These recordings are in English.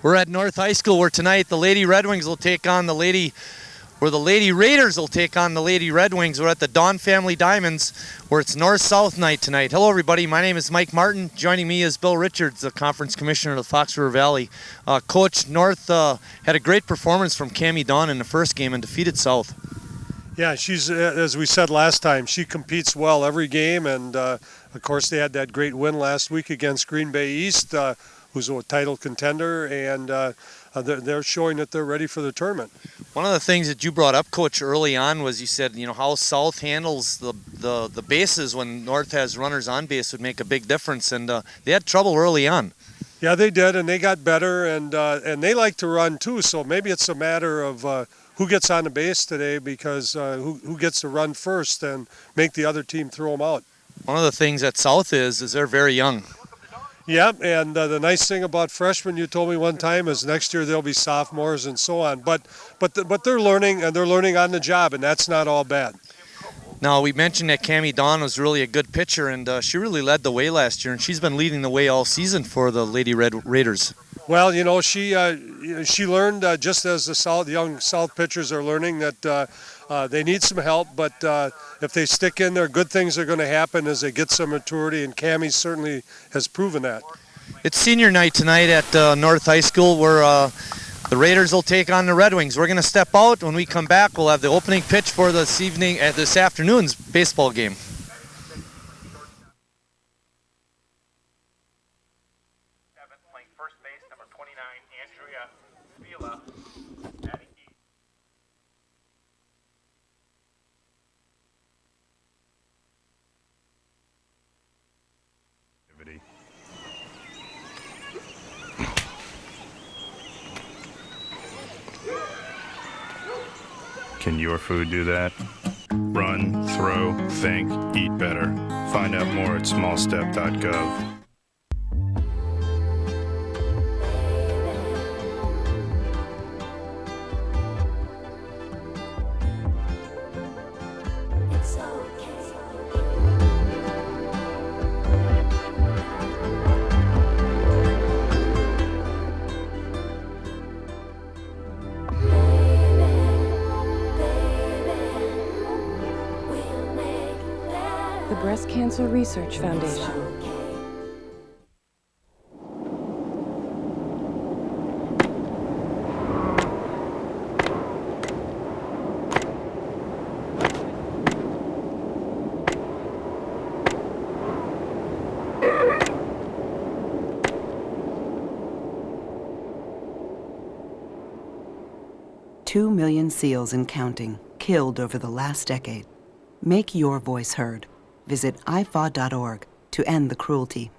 We're at North High School where tonight the Lady Red Wings will take on the Lady Raiders will take on the Lady Red Wings. We're at the Dawn Family Diamonds where it's North-South night tonight. Hello everybody, my name is Mike Martin. Joining me is Bill Richards, the Conference Commissioner of the Fox River Valley. Coach, North had a great performance from Cammie Dawn in the first game and defeated South. Yeah, she's, as we said last time, she competes well every game, and of course they had that great win last week against Green Bay East, who's a title contender, and they're showing that they're ready for the tournament. One of the things that you brought up, Coach, early on was you said, how South handles the bases when North has runners on base would make a big difference, and they had trouble early on. Yeah, they did, and they got better, and they like to run too, so maybe it's a matter of who gets on the base today, because who gets to run first and make the other team throw them out. One of the things that South is they're very young. Yeah, and the nice thing about freshmen, you told me one time, is next year they'll be sophomores and so on. But they're learning, and they're learning on the job, and that's not all bad. Now, we mentioned that Cammie Dawn was really a good pitcher, and she really led the way last year, and she's been leading the way all season for the Lady Raiders. Well, she learned, just as the young South pitchers are learning, that they need some help, but if they stick in there, good things are going to happen as they get some maturity, and Cammie certainly has proven that. It's senior night tonight at North High School where the Raiders will take on the Red Wings. We're going to step out. When we come back, we'll have the opening pitch for this afternoon's baseball game. Playing first base, number 29, Andrea Vila. Can your food do that? Run, throw, think, eat better. Find out more at smallstep.gov. The Breast Cancer Research Foundation. Two million seals and counting killed over the last decade. Make your voice heard. Visit ifaw.org to end the cruelty.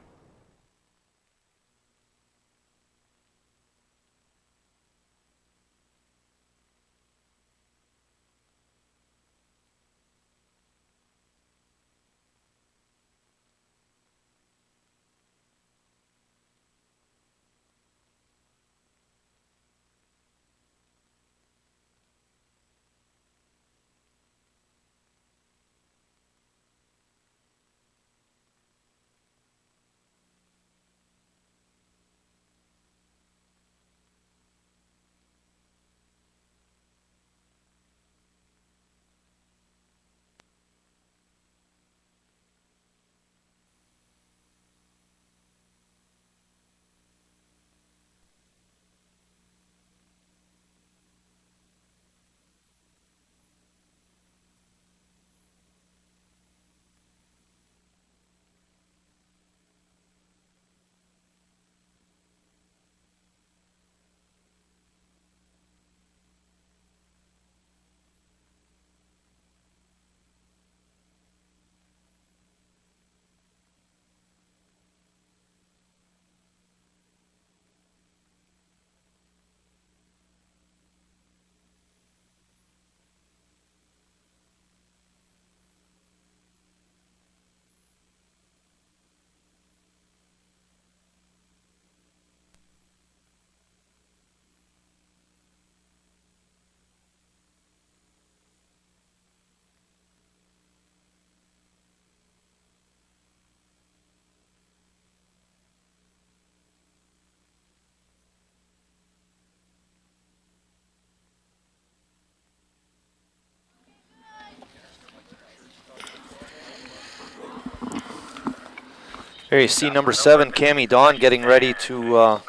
There you see number 7, Cammie Dawn, getting ready to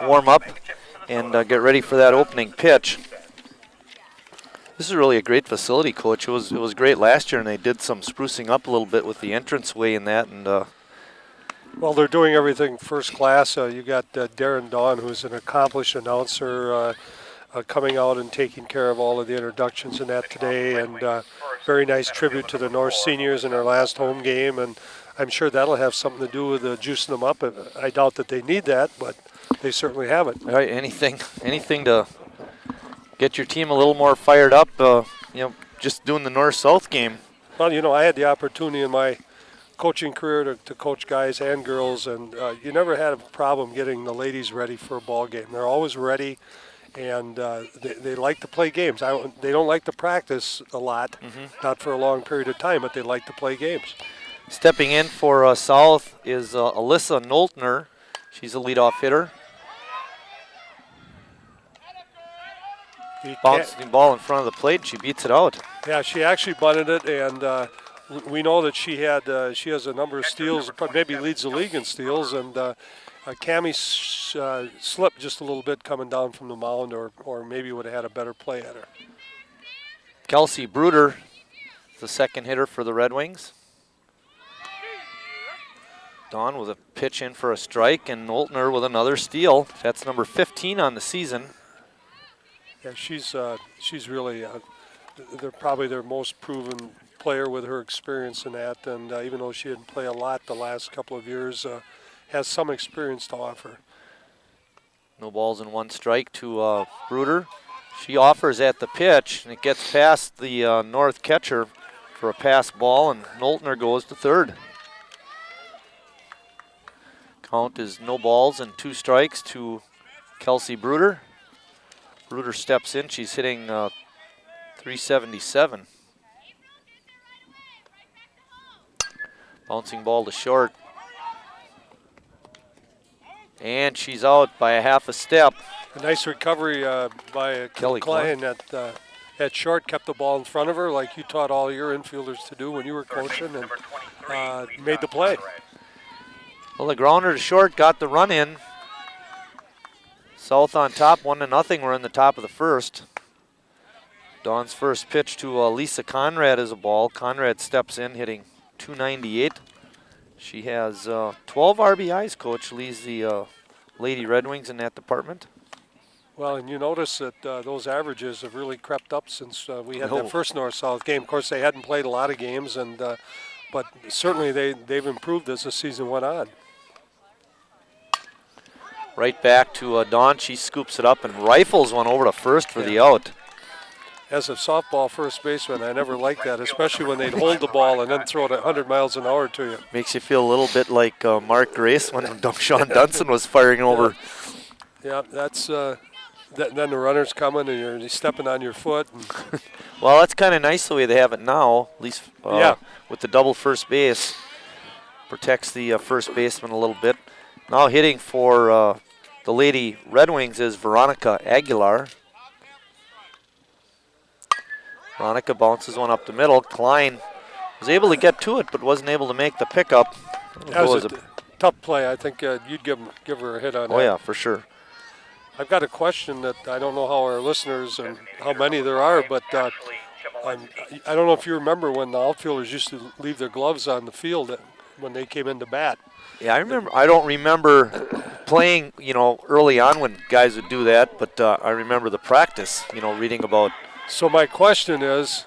warm up and get ready for that opening pitch. This is really a great facility, Coach. It was great last year, and they did some sprucing up a little bit with the entranceway and that. And well, they're doing everything first class. You got Darren Dawn, who's an accomplished announcer, coming out and taking care of all of the introductions and that today, and very nice tribute to the North seniors in their last home game, and I'm sure that'll have something to do with juicing them up. I doubt that they need that, but they certainly have it. All right, anything to get your team a little more fired up. Just doing the North-South game. Well, I had the opportunity in my coaching career to coach guys and girls, and you never had a problem getting the ladies ready for a ball game. They're always ready, and they like to play games. They don't like to practice a lot, not for a long period of time, but they like to play games. Stepping in for South is Alyssa Noltner. She's a leadoff hitter. Bouncing the ball in front of the plate, she beats it out. Yeah, she actually bunted it, and we know that she has a number of steals, maybe leads the league in steals, and Cammie slipped just a little bit coming down from the mound, or maybe would have had a better play at her. Kelsey Bruder, the second hitter for the Red Wings. Dawn with a pitch in for a strike, and Noltner with another steal. That's number 15 on the season. Yeah, she's really they're probably their most proven player with her experience in that, and even though she didn't play a lot the last couple of years, has some experience to offer. No balls and 1 strike to Bruder. She offers at the pitch, and it gets past the North catcher for a pass ball, and Noltner goes to third. Count is no balls and 2 strikes to Kelsey Bruder. Bruder steps in. She's hitting 377. Bouncing ball to short. And she's out by a half a step. A nice recovery by Kelly Klein at short, kept the ball in front of her like you taught all your infielders to do when you were coaching, and made the play. Well, the grounder to short got the run in. South on top, 1-0. We're in the top of the first. Dawn's first pitch to Lisa Conrad is a ball. Conrad steps in, hitting 298. She has 12 RBIs, Coach. Leads the Lady Red Wings in that department. Well, and you notice that those averages have really crept up since we had that first North-South game. Of course, they hadn't played a lot of games, and but certainly they've improved as the season went on. Right back to Dawn. She scoops it up and rifles one over to first for the out. As a softball first baseman, I never liked that, especially when they'd hold the ball and then throw it 100 miles an hour to you. Makes you feel a little bit like Mark Grace when Sean Dunson was firing over. Yeah, that's then the runner's coming and you're stepping on your foot. And well, that's kind of nice the way they have it now, at least with the double first base. Protects the first baseman a little bit. Now hitting for the Lady Red Wings is Veronica Aguilar. Veronica bounces one up the middle. Klein was able to get to it, but wasn't able to make the pickup. That was a tough play. I think you'd give her a hit on that. Oh, yeah, for sure. I've got a question that I don't know how our listeners and how many there are, but I don't know if you remember when the outfielders used to leave their gloves on the field when they came into bat. Yeah, I remember. I don't remember playing, early on when guys would do that, but I remember the practice, reading about. So my question is,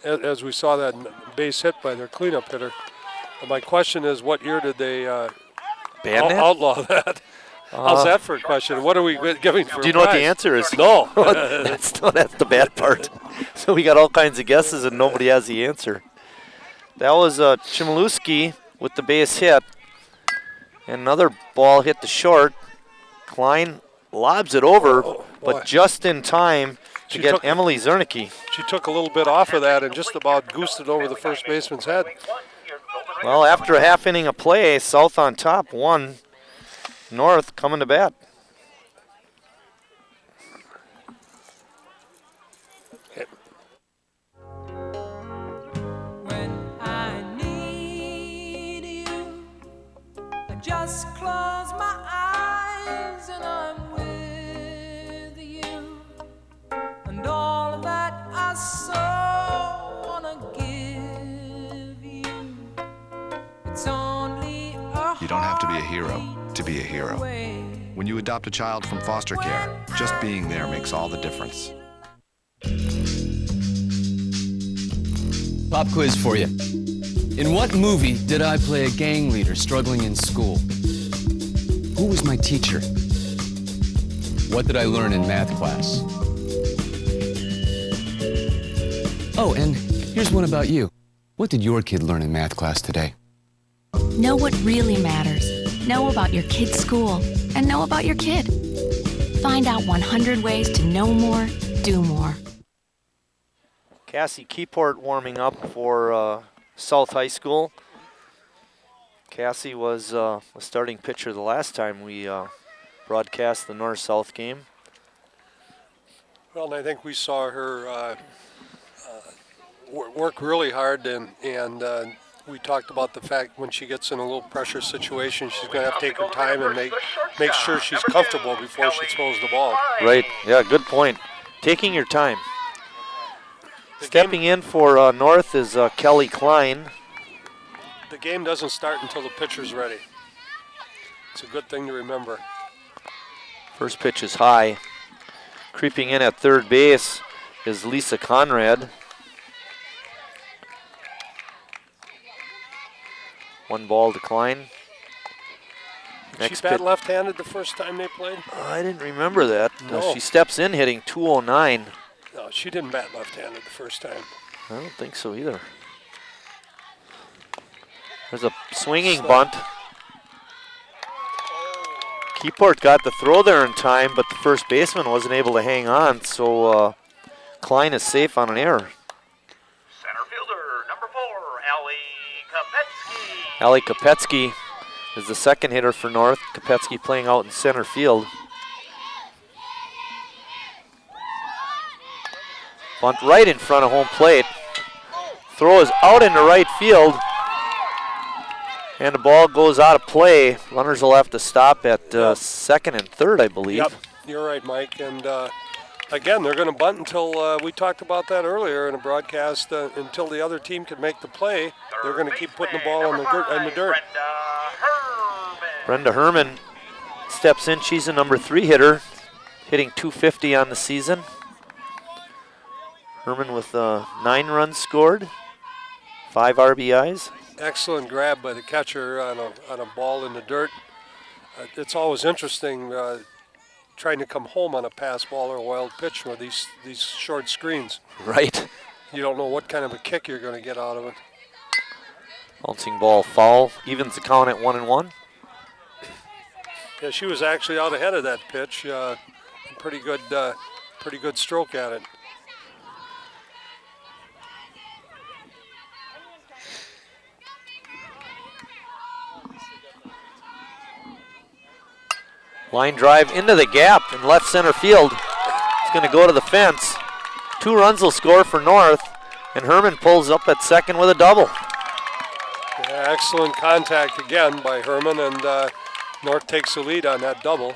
as we saw that base hit by their cleanup hitter, my question is, what year did they outlaw that? How's that for a question? What are we giving for a prize? Do you know what the answer is? No. That's the bad part. So we got all kinds of guesses and nobody has the answer. That was Chmielewski with the base hit. And another ball hit the short. Klein lobs it over, but just in time to get Emily Zernicke. She took a little bit off of that and just about goosed it over the first baseman's head. Well, after a half inning of play, South on top, 1. North coming to bat. Just close my eyes and I'm with you. And all that I so wanna give you. It's only a You don't have to be a hero to be a hero. When you adopt a child from foster care, just being there makes all the difference. Pop quiz for you. In what movie did I play a gang leader struggling in school? Who was my teacher? What did I learn in math class? Oh, and here's one about you. What did your kid learn in math class today? Know what really matters. Know about your kid's school and know about your kid. Find out 100 ways to know more, do more. Cassie Keyport warming up for South High School. Cassie was a starting pitcher the last time we broadcast the North-South game. Well, and I think we saw her work really hard, and we talked about the fact when she gets in a little pressure situation, she's going to have to take her time and make sure she's comfortable before she throws the ball. Right, yeah, good point. Taking your time. Stepping in for North is Kelly Klein. The game doesn't start until the pitcher's ready. It's a good thing to remember. First pitch is high. Creeping in at third base is Lisa Conrad. One ball to Klein. Did she bat left-handed the first time they played? I didn't remember that. No. She steps in hitting 209. No, she didn't bat left-handed the first time. I don't think so either. There's a swinging bunt. Keyport got the throw there in time, but the first baseman wasn't able to hang on, so Klein is safe on an error. Center fielder, number 4, Allie Kopetsky. Allie Kopetsky is the second hitter for North. Kopetsky playing out in center field. Bunt right in front of home plate. Throw is out into right field. And the ball goes out of play. Runners will have to stop at second and third, I believe. Yep, you're right, Mike. And again, they're going to bunt until, we talked about that earlier in a broadcast, until the other team can make the play. They're going to keep putting the ball in the dirt. Brenda Herman steps in. She's a number 3 hitter, hitting 250 on the season. Herman with 9 runs scored, 5 RBIs. Excellent grab by the catcher on a ball in the dirt. It's always interesting trying to come home on a pass ball or a wild pitch with these short screens. Right. You don't know what kind of a kick you're going to get out of it. Bouncing ball foul, evens the count at 1-1. Yeah, she was actually out ahead of that pitch. Pretty good stroke at it. Line drive into the gap in left center field. It's going to go to the fence. 2 runs will score for North, and Herman pulls up at second with a double. Yeah, excellent contact again by Herman, and North takes the lead on that double.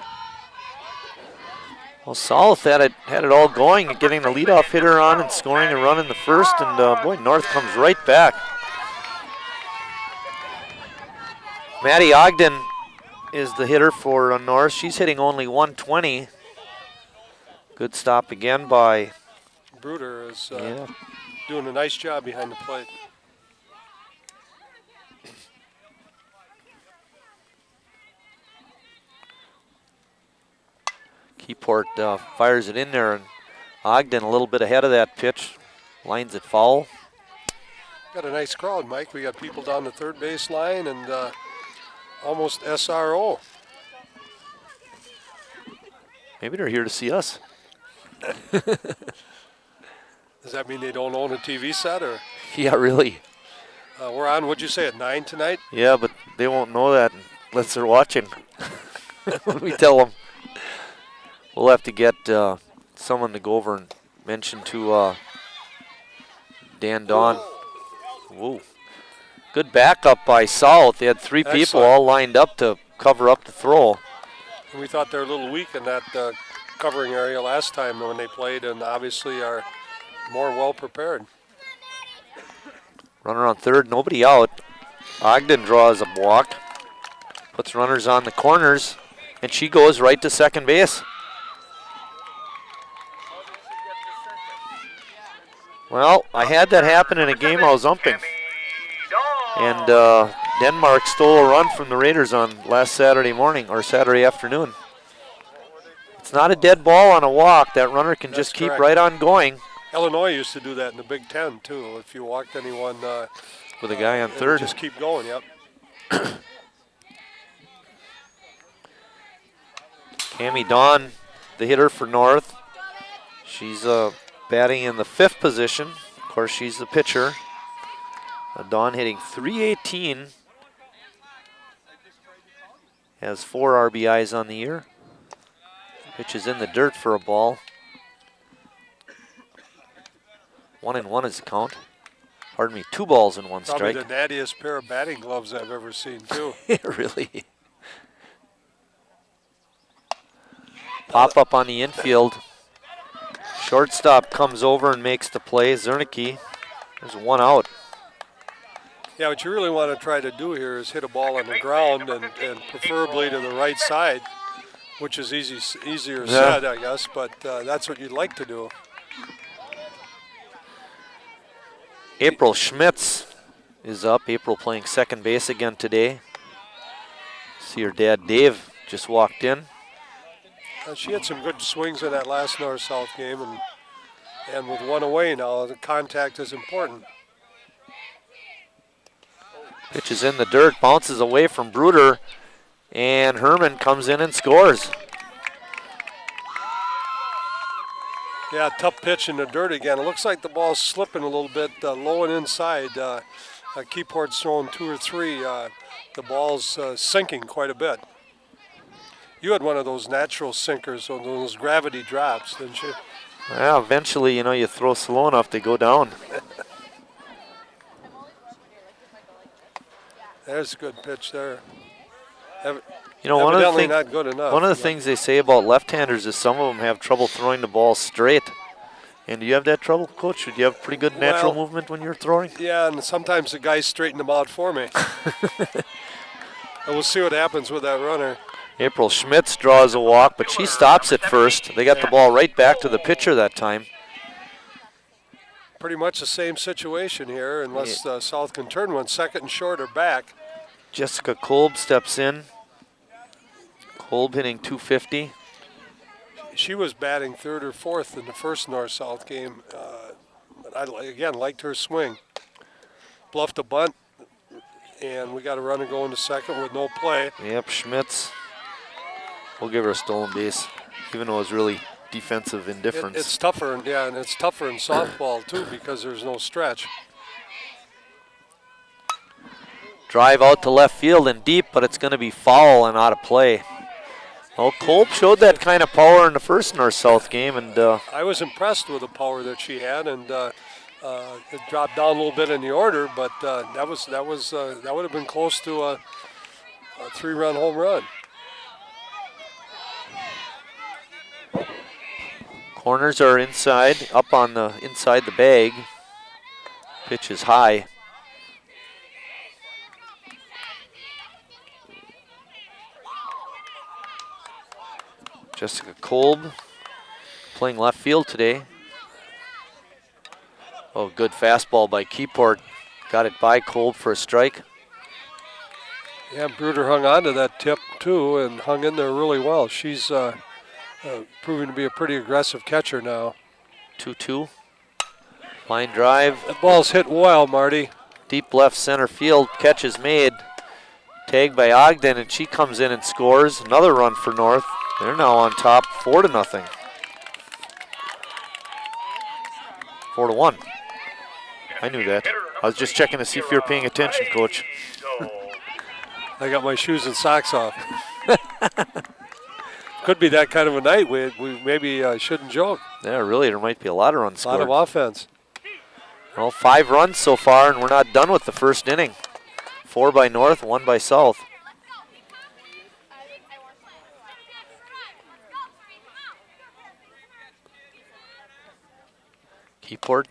Well, South had it all going, getting the leadoff hitter on and scoring a run in the first, and boy, North comes right back. Maddie Ogden is the hitter for North. She's hitting only 120. Good stop again by Bruder is doing a nice job behind the plate. Keyport fires it in there, and Ogden a little bit ahead of that pitch, lines it foul. Got a nice crowd, Mike. We got people down the third base line and almost SRO. Maybe they're here to see us. Does that mean they don't own a TV set, or? Yeah, really. We're on, what'd you say, at 9 tonight? Yeah, but they won't know that unless they're watching. When we tell them. We'll have to get someone to go over and mention to Dan Dawn. Whoa. Good backup by South. They had 3 people Excellent. all lined up to cover up the throw. And we thought they were a little weak in that covering area last time when they played, and obviously are more well prepared. Runner on third, nobody out. Ogden draws a walk, puts runners on the corners, and she goes right to second base. Well, I had that happen in a game I was umping. And Denmark stole a run from the Raiders on last Saturday morning or Saturday afternoon. It's not a dead ball on a walk. That runner can just keep right on going. Illinois used to do that in the Big Ten, too. If you walked anyone with a guy on third. Just keep going, yep. Cammie Dawn, the hitter for North. She's batting in the 5th position. Of course, she's the pitcher. Dawn hitting .318. Has 4 RBIs on the year. Pitch is in the dirt for a ball. 1-1 is the count. Pardon me, 2 balls and 1 strike. Probably the nattiest pair of batting gloves I've ever seen, too. Really? Pop up on the infield. Shortstop comes over and makes the play. Zernicke. There's 1 out. Yeah, what you really want to try to do here is hit a ball on the ground and preferably to the right side, which is easier said, I guess, but that's what you'd like to do. April Schmitz is up. April playing second base again today. See her dad Dave just walked in. She had some good swings in that last North-South game, and with 1 away now, the contact is important. Pitch is in the dirt, bounces away from Bruder, and Herman comes in and scores. Yeah, tough pitch in the dirt again. It looks like the ball's slipping a little bit low and inside. Keyport's throwing 2 or 3. The ball's sinking quite a bit. You had one of those natural sinkers, those gravity drops, didn't you? Well, eventually, you throw slow enough to go down. There's a good pitch there. One of the not good enough. One of the things they say about left-handers is some of them have trouble throwing the ball straight. And do you have that trouble, Coach? Do you have pretty good natural movement when you're throwing? Yeah, and sometimes the guys straighten them out for me. And we'll see what happens with that runner. April Schmitz draws a walk, but she stops it first. They got the ball right back to the pitcher that time. Pretty much the same situation here, unless South can turn one second and short or back. Jessica Kolb steps in. Kolb hitting .250. She was batting 3rd or 4th in the first North-South game. But I, again, liked her swing. Bluffed a bunt, and we got a runner going to second with no play. Yep, Schmitz. We'll give her a stolen base, even though it was really defensive indifference. It's tougher, and it's tougher in softball, too, because there's no stretch. Drive out to left field and deep, but it's going to be foul and out of play. Well, Kolb showed that kind of power in the first North-South game, and I was impressed with the power that she had, and it dropped down a little bit in the order, but that would have been close to a 3-run home run. Corners are inside, up on the inside the bag. Pitch is high. Jessica Kolb playing left field today. Oh, good fastball by Keyport. Got it by Kolb for a strike. Yeah, Bruder hung on to that tip too and hung in there really well. She's proving to be a pretty aggressive catcher now. 2-2. Line drive. That ball's hit well, Marty. Deep left center field. Catch is made. Tagged by Ogden, and she comes in and scores. Another run for North. They're now on top, 4-0. 4-1. I knew that. I was just checking to see if you were paying attention, Coach. I got my shoes and socks off. Could be that kind of a night. We maybe shouldn't joke. Yeah, really, there might be a lot of runs scored. A lot of offense. Well, 5 runs so far, and we're not done with the first inning. 4 by North, 1 by South. Keyport.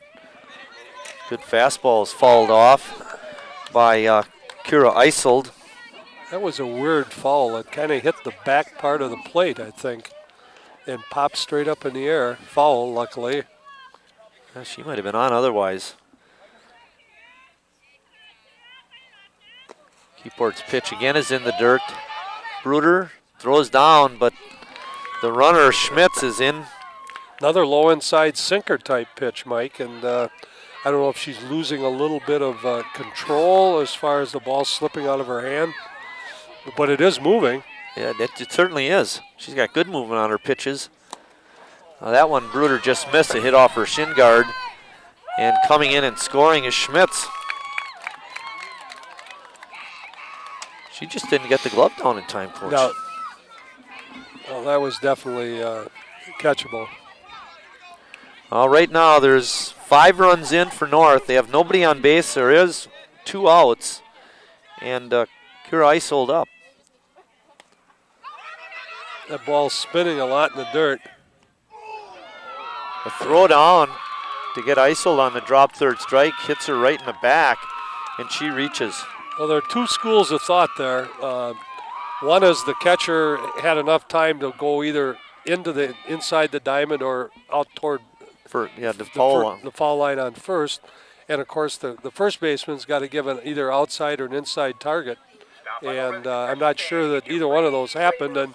Good fastball is fouled off by Kira Isold. That was a weird foul. It kind of hit the back part of the plate, I think, and popped straight up in the air. Foul, luckily. Yeah, she might have been on otherwise. Keyport's pitch again is in the dirt. Bruder throws down, but the runner, Schmitz, is in. Another low inside sinker type pitch, Mike, and I don't know if she's losing a little bit of control as far as the ball slipping out of her hand, but it is moving. Yeah, it certainly is. She's got good movement on her pitches. That one, Bruder just missed. It hit off her shin guard, and coming in and scoring is Schmitz. She just didn't get the glove down in time, Coach. No. Well, that was definitely catchable. Right now, there's 5 runs in for North. They have nobody on base. There is 2 outs, and Kira Isold up. That ball's spinning a lot in the dirt. A throw down to get Isold on the drop third strike. Hits her right in the back, and she reaches. Well, there are 2 schools of thought there. One is the catcher had enough time to go either inside the diamond or out toward the foul line on first. And, of course, the first baseman's got to give an either outside or an inside target. And I'm not sure that either one of those happened. And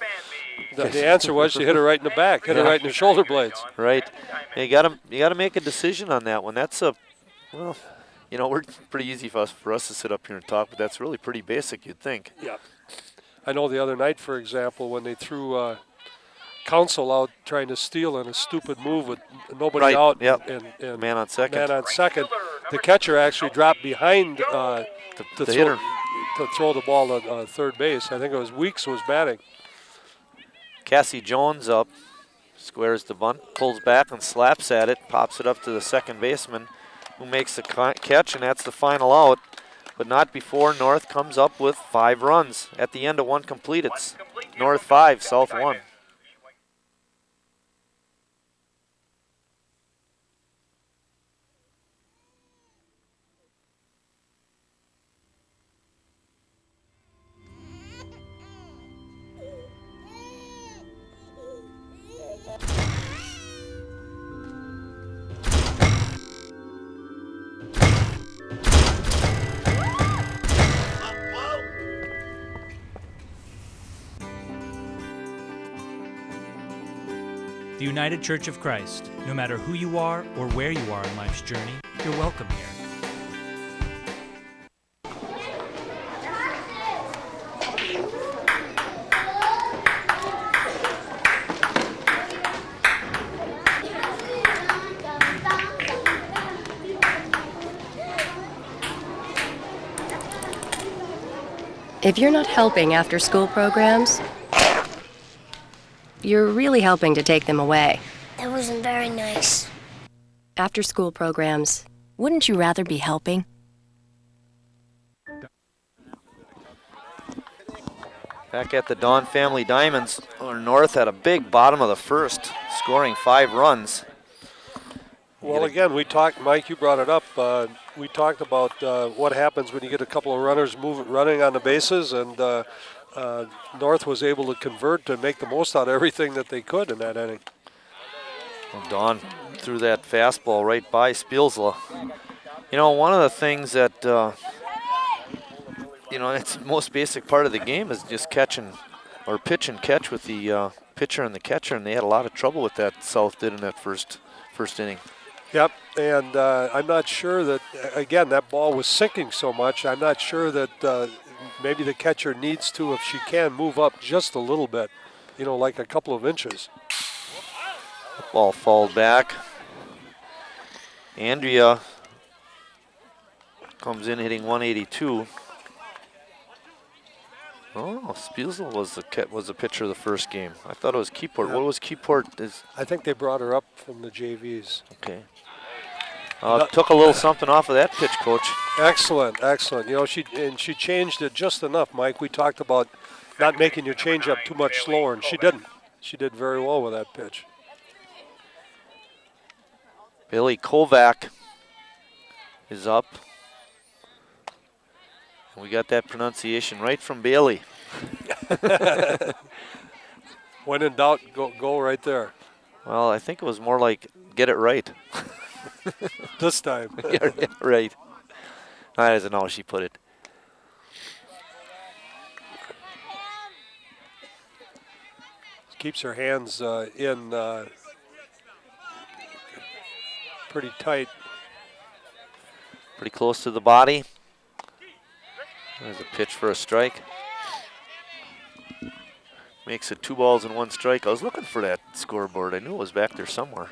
the answer was she hit her right in the back, hit her right in the shoulder blades. Right. Yeah, you got to make a decision on that one. That's well, we're pretty easy for us to sit up here and talk, but that's really pretty basic, you'd think. Yeah. I know the other night, for example, when they threw Council out trying to steal in a stupid move with nobody out and man on second. The catcher actually dropped behind the hitter to throw the ball at third base. I think it was Weeks was batting. Cassie Jones up, squares the bunt, pulls back and slaps at it, pops it up to the second baseman, who makes the catch, and that's the final out. But not before North comes up with 5 runs. At the end of 1 complete, it's North 5, South 1. The United Church of Christ. No matter who you are or where you are in life's journey, you're welcome here. If you're not helping after-school programs, you're really helping to take them away. That wasn't very nice. After-school programs, wouldn't you rather be helping? Back at the Dawn Family Diamonds, North had a big bottom of the first, scoring 5 runs. Well, again, we talked, Mike, you brought it up. We talked about what happens when you get a couple of runners running on the bases, and North was able to convert to make the most out of everything that they could in that inning. Well, Dawn threw that fastball right by Spielsla. One of the things that, it's the most basic part of the game is just catching or pitch and catch with the pitcher and the catcher, and they had a lot of trouble with that, South did in that first inning. Yep, and I'm not sure that, again, that ball was sinking so much. I'm not sure that maybe the catcher needs to, if she can, move up just a little bit, like a couple of inches. Ball fouled back. Andrea comes in hitting 182. Oh, Spielsel was the pitcher of the first game. I thought it was Keyport. Yeah. What was Keyport? I think they brought her up from the JVs. Okay. Took a little something off of that pitch, Coach. Excellent, excellent. You know, she changed it just enough, Mike. We talked about not making your changeup too much slower, and she didn't. She did very well with that pitch. Billy Kovac is up. And we got that pronunciation right from Bailey. When in doubt, go right there. Well, I think it was more like get it right. This time. Yeah, right. That isn't how she put it. Keeps her hands in pretty tight. Pretty close to the body. There's a pitch for a strike. Makes it 2 balls and 1 strike. I was looking for that scoreboard. I knew it was back there somewhere.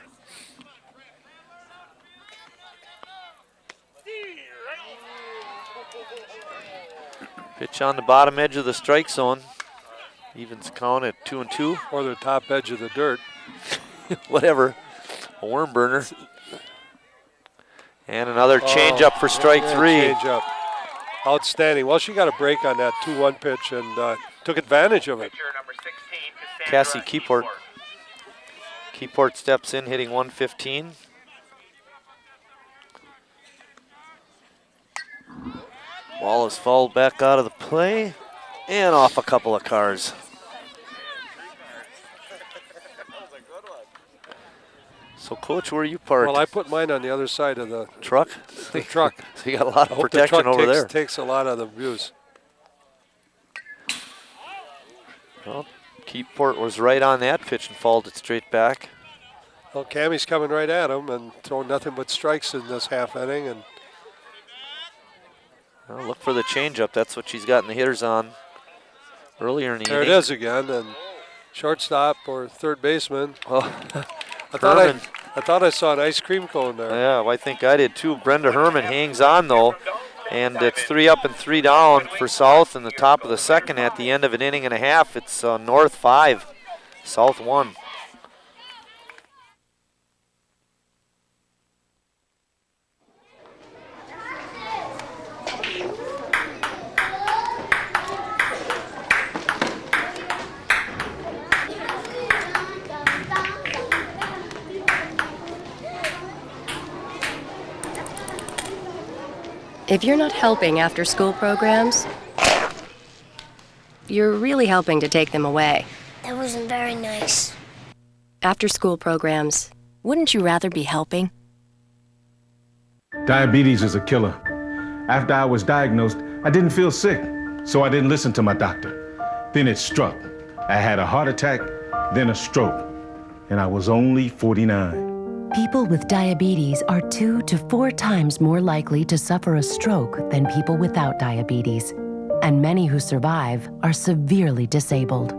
Pitch on the bottom edge of the strike zone. Evens count at 2-2. Or the top edge of the dirt. Whatever. A worm burner. And another changeup for strike 3. Changeup. Outstanding. Well, she got a break on that 2-1 pitch and took advantage of it. Cassie Keyport. Keyport steps in, hitting 115. Ball is fouled back out of the play and off a couple of cars. So, Coach, where are you parked? Well, I put mine on the other side of the truck. The truck. So you got a lot of protection over there. Takes a lot of the views. Well, Keyport was right on that pitch and fouled it straight back. Well, Cammie's coming right at him and throwing nothing but strikes in this half inning. And well, look for the changeup. That's what she's gotten the hitters on earlier in the there inning. It is again, and shortstop or third baseman. Oh, I thought I saw an ice cream cone there. Yeah, well, I think I did too. Brenda Herman hangs on though, and it's 3 up and 3 down for South in the top of the second at the end of an inning and a half. It's North 5, South 1. If you're not helping after school programs, you're really helping to take them away. That wasn't very nice. After school programs, wouldn't you rather be helping? Diabetes is a killer. After I was diagnosed, I didn't feel sick, so I didn't listen to my doctor. Then it struck. I had a heart attack, then a stroke, and I was only 49. People with diabetes are 2 to 4 times more likely to suffer a stroke than people without diabetes. And many who survive are severely disabled.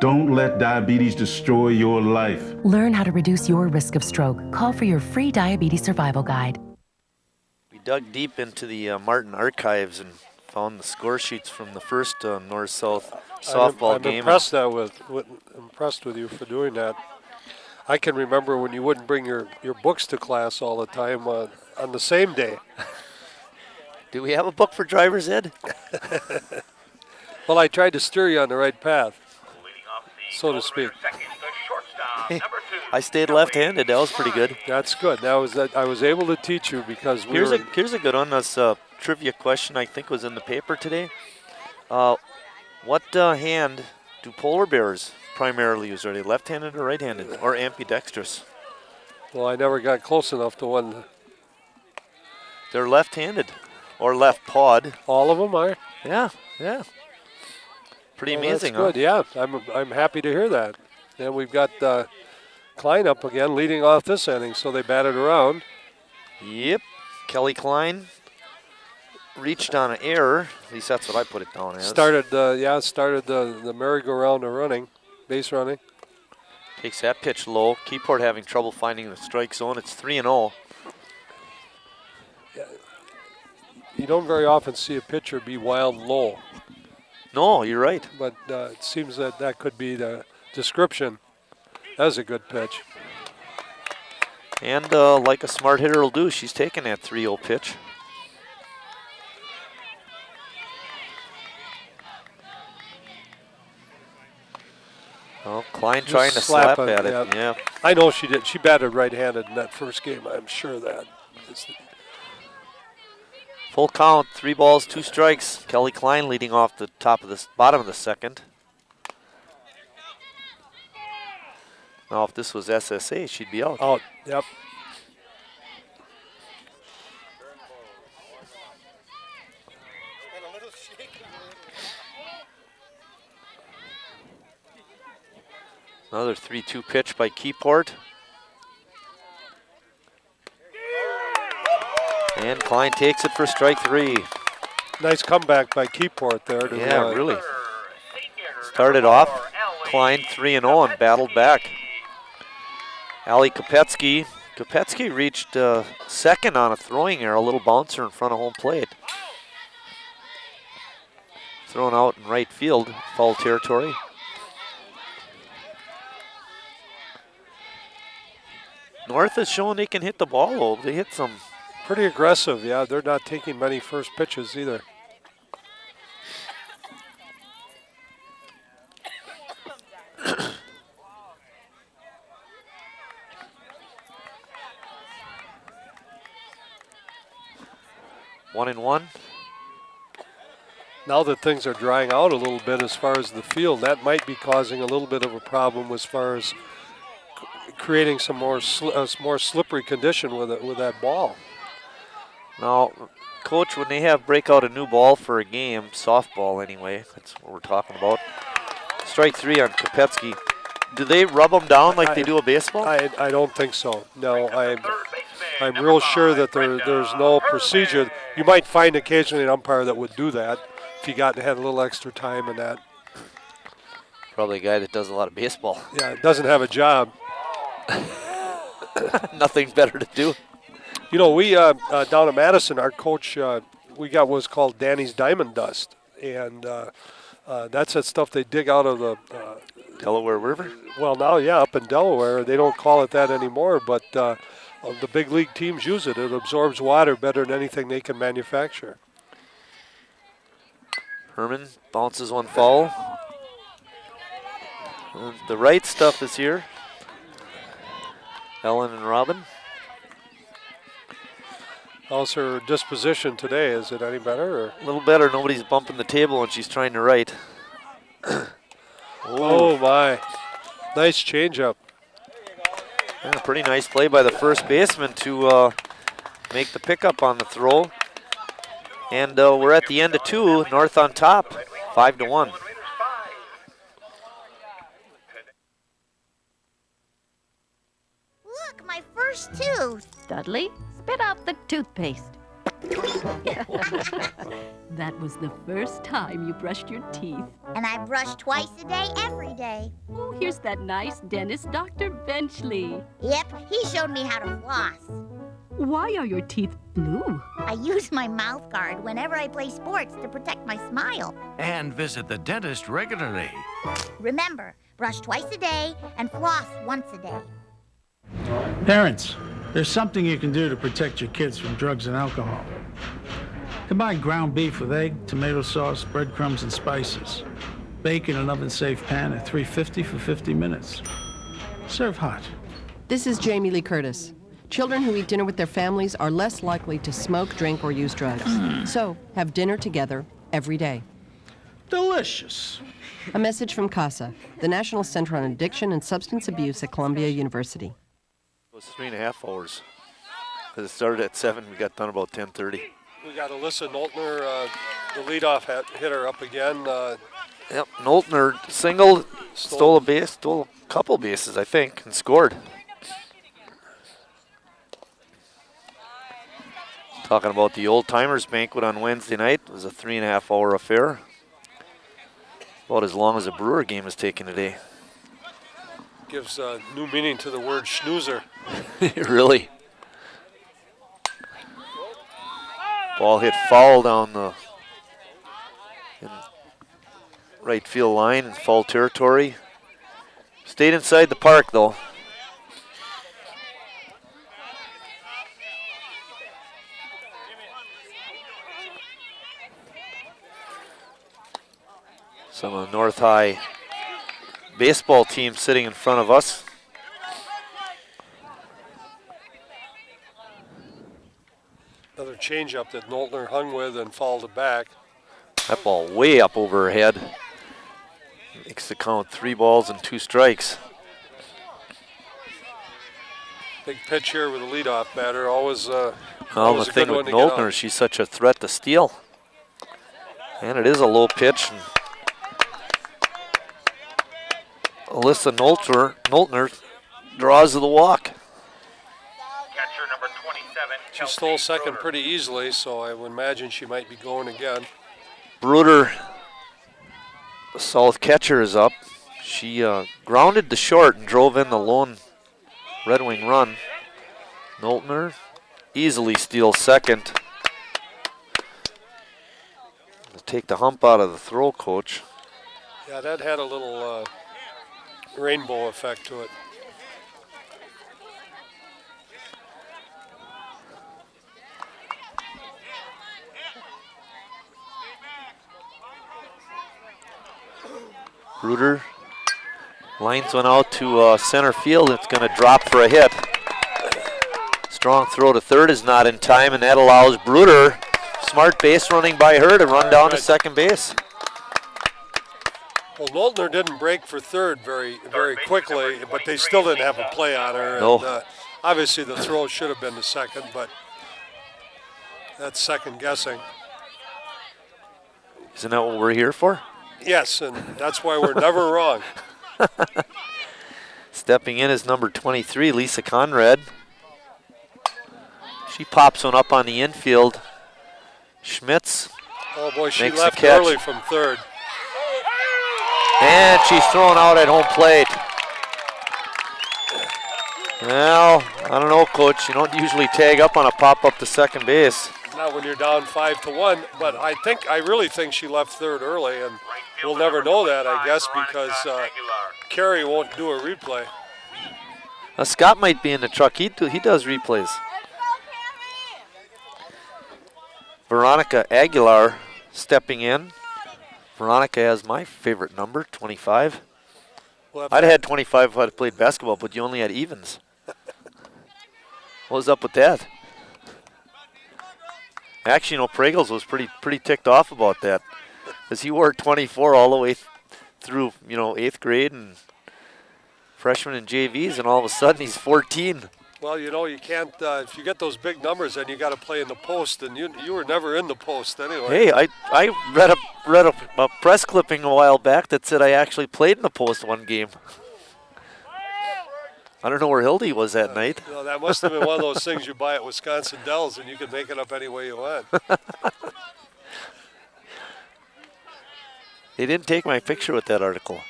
Don't let diabetes destroy your life. Learn how to reduce your risk of stroke. Call for your free diabetes survival guide. We dug deep into the Martin archives and found the score sheets from the first North-South softball game. I'm impressed with you for doing that. I can remember when you wouldn't bring your books to class all the time on the same day. Do we have a book for driver's ed? Well, I tried to steer you on the right path, so to speak. I stayed left-handed. That was pretty good. That's good. I was able to teach you because here's a good one. That's a trivia question I think was in the paper today. What hand do polar bears primarily use? Are they left-handed or right-handed or ambidextrous? Well, I never got close enough to one. They're left-handed or left-pawed. All of them are? Yeah. Pretty amazing, that's good. Yeah, I'm happy to hear that. And we've got Klein up again, leading off this inning, so they batted around. Yep, Kelly Klein reached on an error. At least that's what I put it down as. Started the merry-go-round of running. Base running. Takes that pitch low. Keyport having trouble finding the strike zone. It's 3-0. You don't very often see a pitcher be wild low. No, you're right. But it seems that could be the description. That was a good pitch. And like a smart hitter will do, she's taking that 3-0 pitch. Well, Klein trying to slap at it. Yeah. I know she did. She batted right-handed in that first game. I'm sure of that. Full count, 3 balls, 2 strikes. Kelly Klein leading off the bottom of the second. Now, if this was SSA, she'd be out. Out, yep. Another 3-2 pitch by Keyport. And Klein takes it for strike 3. Nice comeback by Keyport there. Yeah, really. Started off, Klein 3-0 and battled back. Allie Kopetsky. Kopetsky reached second on a throwing error, a little bouncer in front of home plate. Thrown out in right field, foul territory. North is showing they can hit the ball though. They hit some. Pretty aggressive, yeah. They're not taking many first pitches either. One and one. Now that things are drying out a little bit as far as the field, that might be causing a little bit of a problem as far as creating some more slippery condition with that ball. Now, Coach, when they have break out a new ball for a game, softball anyway, that's what we're talking about. Strike 3 on Kopetsky. Do they rub them down like they do a baseball? I don't think so. No, I'm real sure that there's no procedure. You might find occasionally an umpire that would do that if you had a little extra time in that. Probably a guy that does a lot of baseball. Yeah, doesn't have a job. Nothing better to do. You know, we down at Madison, our coach, we got what's called Danny's Diamond Dust, and that's that stuff they dig out of the Delaware River. Well, now, yeah, up in Delaware, they don't call it that anymore, but the big league teams use it. It absorbs water better than anything they can manufacture. Herman bounces one foul. The right stuff is here. Ellen and Robin. How's her disposition today? Is it any better? Or? A little better. Nobody's bumping the table when she's trying to write. Oh, my. Nice changeup. Yeah, pretty nice play by the first baseman to make the pickup on the throw. And we're at the end of 2. North on top, 5-1. Look, my first tooth. Dudley, spit out the toothpaste. That was the first time you brushed your teeth. And I brush twice a day, every day. Oh, here's that nice dentist, Dr. Benchley. Yep, he showed me how to floss. Why are your teeth blue? I use my mouth guard whenever I play sports to protect my smile. And visit the dentist regularly. Remember, brush twice a day and floss once a day. Parents, there's something you can do to protect your kids from drugs and alcohol. Combine ground beef with egg, tomato sauce, breadcrumbs, and spices. Bake in an oven-safe pan at 350 for 50 minutes. Serve hot. This is Jamie Lee Curtis. Children who eat dinner with their families are less likely to smoke, drink, or use drugs. So, have dinner together every day. Delicious. A message from CASA, the National Center on Addiction and Substance Abuse at Columbia University. It was 3.5 hours. It started at 7, we got done about 10:30. We got Alyssa Noltner, the leadoff hitter, up again. Yep, Noltner singled, stole a base, stole a couple bases, I think, and scored. Talking about the Old Timers Banquet on Wednesday night. It was a 3.5 hour affair. About as long as a Brewer game is taken today. Gives new meaning to the word schnoozer. Really. Ball hit foul down the right field line in foul territory. Stayed inside the park though. Some of the North High baseball team sitting in front of us. Another changeup that Noltner hung with and fouled it back. That ball way up over her head. Makes the count 3 balls and 2 strikes. Big pitch here with a leadoff batter. Always, Well, always the a thing good with one to get Noltner, on. she's such a threat to steal. And it is a low pitch. And Alyssa Noltner draws to the walk. Catcher number 27. She stole second pretty easily, so I would imagine she might be going again. Bruder, the South catcher, is up. She grounded to short and drove in the lone Red Wing run. Noltner easily steals second. Take the hump out of the throw, coach. Yeah, that had a little rainbow effect to it. Bruder lines one out to center field. It's going to drop for a hit. Strong throw to third is not in time, and that allows Bruder, smart base running by her, to run down to second base. Well, Noltner didn't break for third very quickly, but they still didn't have a play on her. No. And, obviously, the throw should have been to second, but that's second guessing. Isn't that what we're here for? Yes, and that's why we're never wrong. Stepping in is number 23, Lisa Conrad. She pops one up on the infield. Schmitz Oh boy, she makes the left catch. early from third. And she's thrown out at home plate. Well, I don't know, coach. You don't usually tag up on a pop up to second base. Not when you're down 5-1, but I really think she left third early, and we'll never know that, I guess, because Kerry won't do a replay. Scott might be in the truck. He does replays. Veronica Aguilar stepping in. Veronica has my favorite number, 25. I'd have had 25 if I'd played basketball, but you only had evens. What was up with that? Actually, you know, Pregels was pretty ticked off about that, because he wore 24 all the way through, 8th grade and freshman and JVs, and all of a sudden he's 14. Well, you can't, if you get those big numbers, then you got to play in the post, and you were never in the post anyway. Hey, I read a press clipping a while back that said I actually played in the post one game. I don't know where Hildy was that night. That must have been one of those things you buy at Wisconsin Dells, and you can make it up any way you want. They didn't take my picture with that article.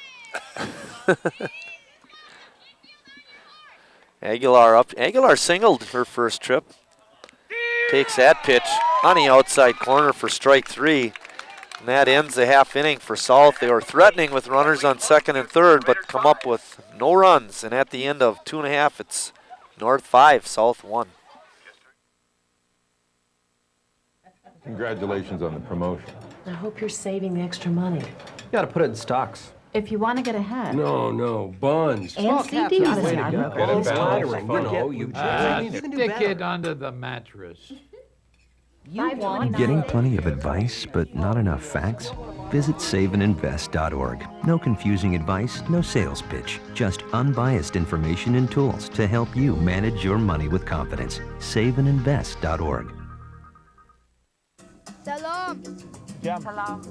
Aguilar singled her first trip. Takes that pitch on the outside corner for strike 3. And that ends the half inning for South. They were threatening with runners on second and third, but come up with no runs. And at the end of 2.5, it's North 5, South 1. Congratulations on the promotion. I hope you're saving the extra money. You gotta put it in stocks. If you want to get ahead. No, bonds. And CDs. Way to go. Get it balanced. Stick it under the mattress. Getting plenty of advice, but not enough facts? Visit saveandinvest.org. No confusing advice, no sales pitch. Just unbiased information and tools to help you manage your money with confidence. Saveandinvest.org. Salam. Salam.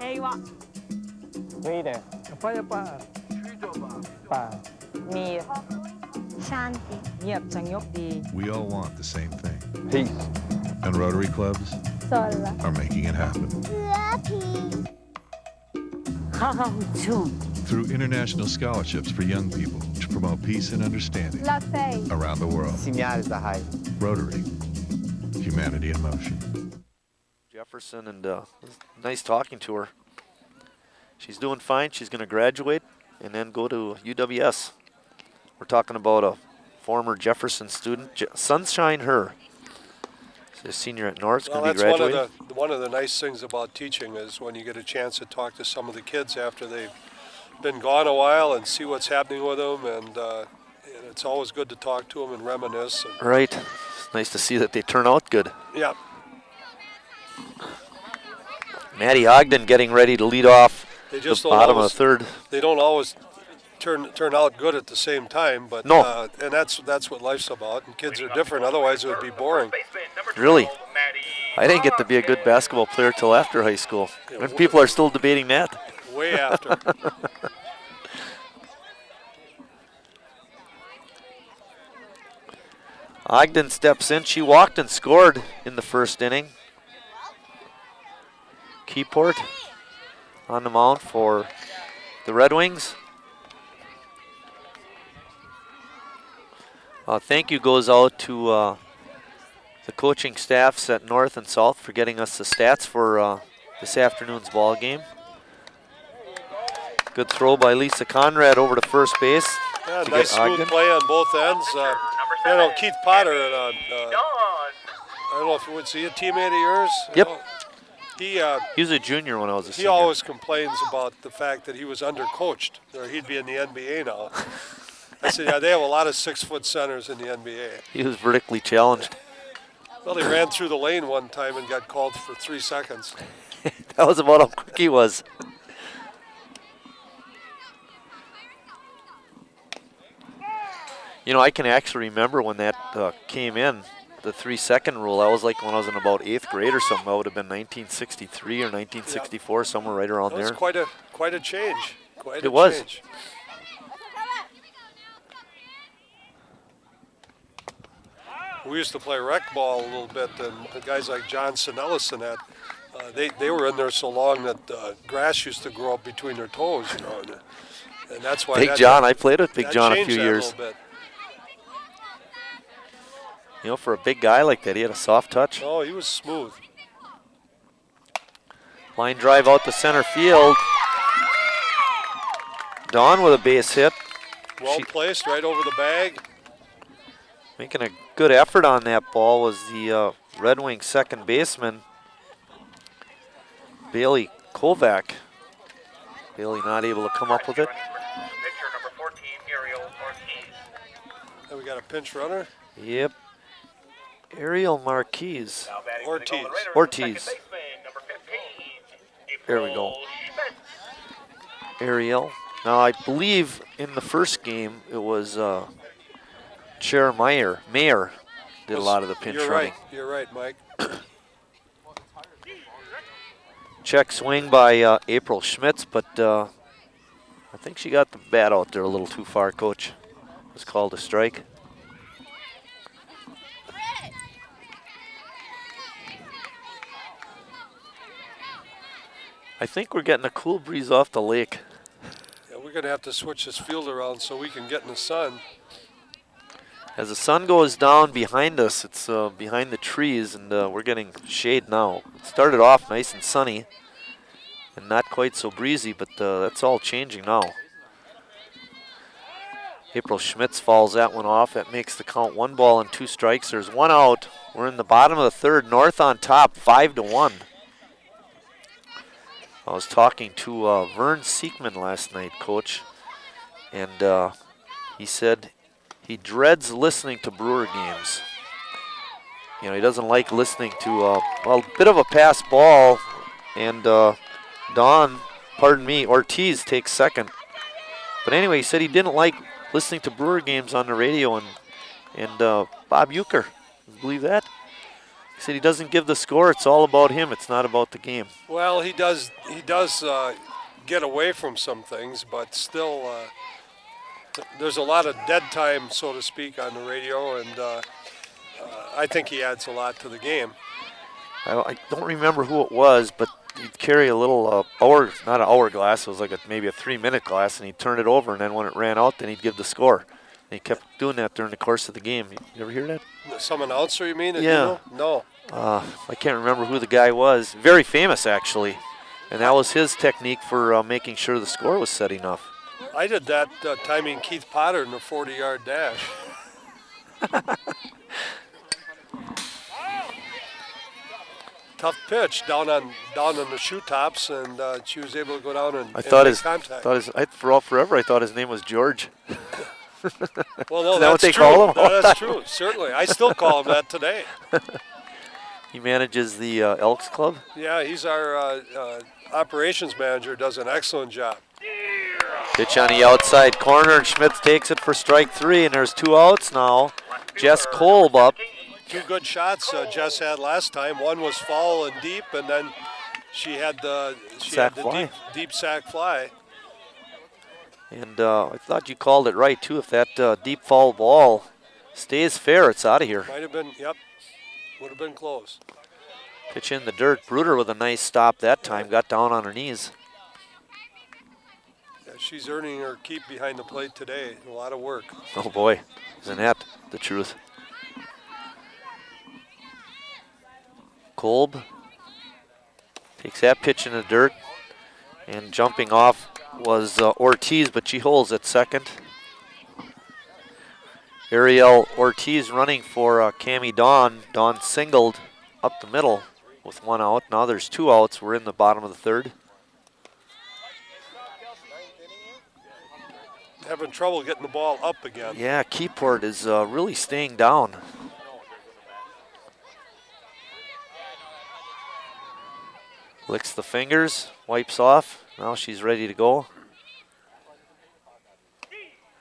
Ewa. Ride. Apa? Mir. Shanti. Nhiệp chẳng nhóc đi. We all want the same thing. Peace. And Rotary clubs Sola. are making it happen. Lucky. Come too. Through international scholarships for young people to promote peace and understanding La Fe. around the world. Señales de high. Rotary. Humanity in motion. Jefferson, and nice talking to her. She's doing fine. She's going to graduate and then go to UWS. We're talking about a former Jefferson student, Sunshine Her. a senior at North, Well, going to be that's graduating. one of the nice things about teaching is when you get a chance to talk to some of the kids after they've been gone a while and see what's happening with them, and it's always good to talk to them and reminisce. And Right. It's nice to see that they turn out good. yeah. Maddie Ogden getting ready to lead off They just the don't bottom always, of the third. They don't always turn out good at the same time, but No. And that's what life's about. And kids are different. Otherwise, it would be boring. Really? I didn't get to be a good basketball player till after high school. And people are still debating that. Way after. Ogden steps in. She walked and scored in the first inning. Keyport on the mound for the Red Wings. Thank you goes out to the coaching staffs at North and South for getting us the stats for this afternoon's ball game. Good throw by Lisa Conrad over to first base. Yeah, to nice get smooth Ogden. play on both ends. You know, Keith Potter, I don't know if you would see a teammate of yours. Yep. He was a junior when I was a He senior. always complains about the fact that he was undercoached, or he'd be in the NBA now. I said, yeah, they have a lot of 6-foot centers in the NBA. He was vertically challenged. Well, he ran through the lane one time and got called for 3 seconds. That was about how quick he was. You know, I can actually remember when that came in, the 3-second rule. That was like when I was in about 8th grade or something. That would have been 1963 or 1964, somewhere right around That there. was quite a change. Quite It a was. change. We used to play rec ball a little bit, and the guys like John Sinellison had, they were in there so long that grass used to grow up between their toes, you know, and that's why. Big John, I played with Big John a few years. little bit. You know, for a big guy like that, he had a soft touch. Oh, he was smooth. Line drive out to center field. Dawn with a base hit. Well placed, right over the bag. Making a good effort on that ball was the Red Wings second baseman, Bailey Kovac. Bailey not able to come up with it. And we got a pinch runner. Yep. Ariel Marquez. Ortiz. There we go. Ariel. Now I believe in the first game it was Chair Mayer did a lot of the pinch running. You're right, Mike. Check swing by April Schmitz, but I think she got the bat out there a little too far, Coach. It was called a strike. I think we're getting a cool breeze off the lake. Yeah, we're going to have to switch this field around so we can get in the sun. As the sun goes down behind us, it's behind the trees, and we're getting shade now. It started off nice and sunny and not quite so breezy, but that's all changing now. April Schmitz fouls that one off. That makes the count 1 ball and 2 strikes. There's 1 out. We're in the bottom of the third. North on top, 5-1. I was talking to Vern Siekman last night, Coach, and he said he dreads listening to Brewer games. You know, he doesn't like listening to, well, a bit of a pass ball, and Ortiz takes second. But anyway, he said he didn't like listening to Brewer games on the radio, and Bob Euchre, believe that? He said he doesn't give the score. It's all about him. It's not about the game. Well, he does get away from some things, but still there's a lot of dead time, so to speak, on the radio, and I think he adds a lot to the game. I don't remember who it was, but he'd carry a little not an hourglass, it was like maybe a 3-minute glass, and he'd turn it over, and then when it ran out, then he'd give the score. And he kept doing that during the course of the game. You ever hear that? Some announcer, you mean? Yeah. You know? No. I can't remember who the guy was. Very famous, actually. And that was his technique for making sure the score was set enough. I did that timing Keith Potter in the 40-yard dash. tough pitch down on the shoe tops, and she was able to go down and I thought make his contact. forever I thought his name was George. Well, no, Is that that's what they true. call him? No, that's true. Certainly, I still call him that today. He manages the Elks Club. Yeah, he's our operations manager. Does an excellent job. Pitch on the outside corner, and Schmitz takes it for strike 3, and there's 2 outs now. Jess Kolb up. 2 good shots Jess had last time. One was foul and deep, and then she had the deep sack fly. And I thought you called it right, too. If that deep foul ball stays fair, it's out of here. Might have been, yep, would have been close. Pitch in the dirt. Bruder with a nice stop that time. Got down on her knees. Yeah, she's earning her keep behind the plate today. A lot of work. Oh, boy. Isn't that the truth? Kolb takes that pitch in the dirt. And jumping off was Ortiz, but she holds at second. Ariel Ortiz running for Cammie Dawn. Dawn singled up the middle with 1 out. Now there's 2 outs. We're in the bottom of the 3rd. Having trouble getting the ball up again. Yeah, Keyport is really staying down. Licks the fingers, wipes off. Now she's ready to go.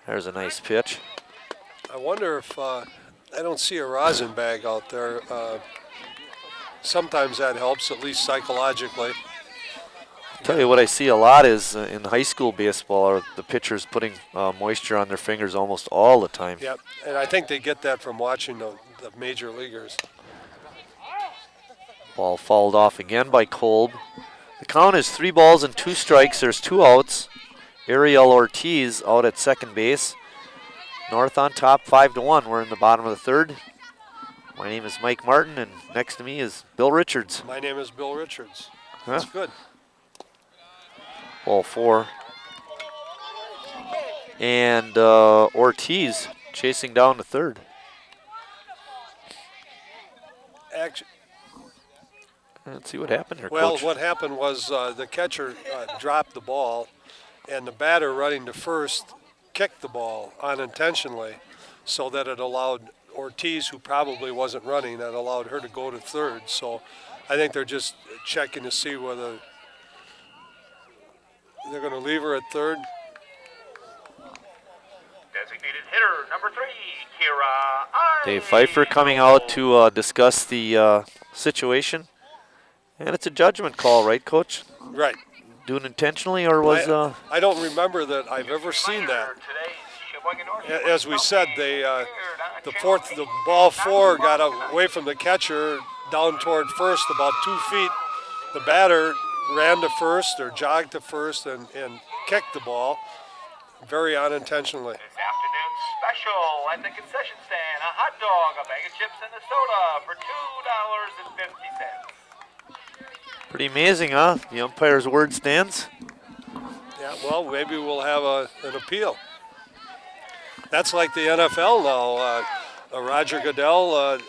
There's a nice pitch. I wonder if I don't see a rosin bag out there. Sometimes that helps, at least psychologically. I'll tell you what I see a lot is in high school baseball are the pitchers putting moisture on their fingers almost all the time. Yep, and I think they get that from watching the major leaguers. Ball fouled off again by Kolb. The count is 3 balls and 2 strikes. There's 2 outs. Ariel Ortiz out at second base. North on top, 5-1. We're in the bottom of the 3rd. My name is Mike Martin, and next to me is Bill Richards. My name is Bill Richards. That's good. Ball 4. And Ortiz chasing down the 3rd. Actually, let's see what happened here, well, Coach. what happened was the catcher dropped the ball, and the batter running to first kicked the ball unintentionally, so that it allowed Ortiz, who probably wasn't running, that allowed her to go to 3rd. So I think they're just checking to see whether they're going to leave her at 3rd. Designated hitter number 3, Kira. Dave Pfeiffer coming out to discuss the situation. And it's a judgment call, right, Coach? Right. Doing intentionally, or was... I don't remember that I've ever seen that. As we said, the ball 4 got away from the catcher down toward first about 2 feet. The batter ran to first or jogged to first and kicked the ball very unintentionally. This afternoon's special at the concession stand, a hot dog, a bag of chips, and a soda for $2.50. Pretty amazing, huh? The umpire's word stands. Yeah, well, maybe we'll have an appeal. That's like the NFL now. Roger Goodell,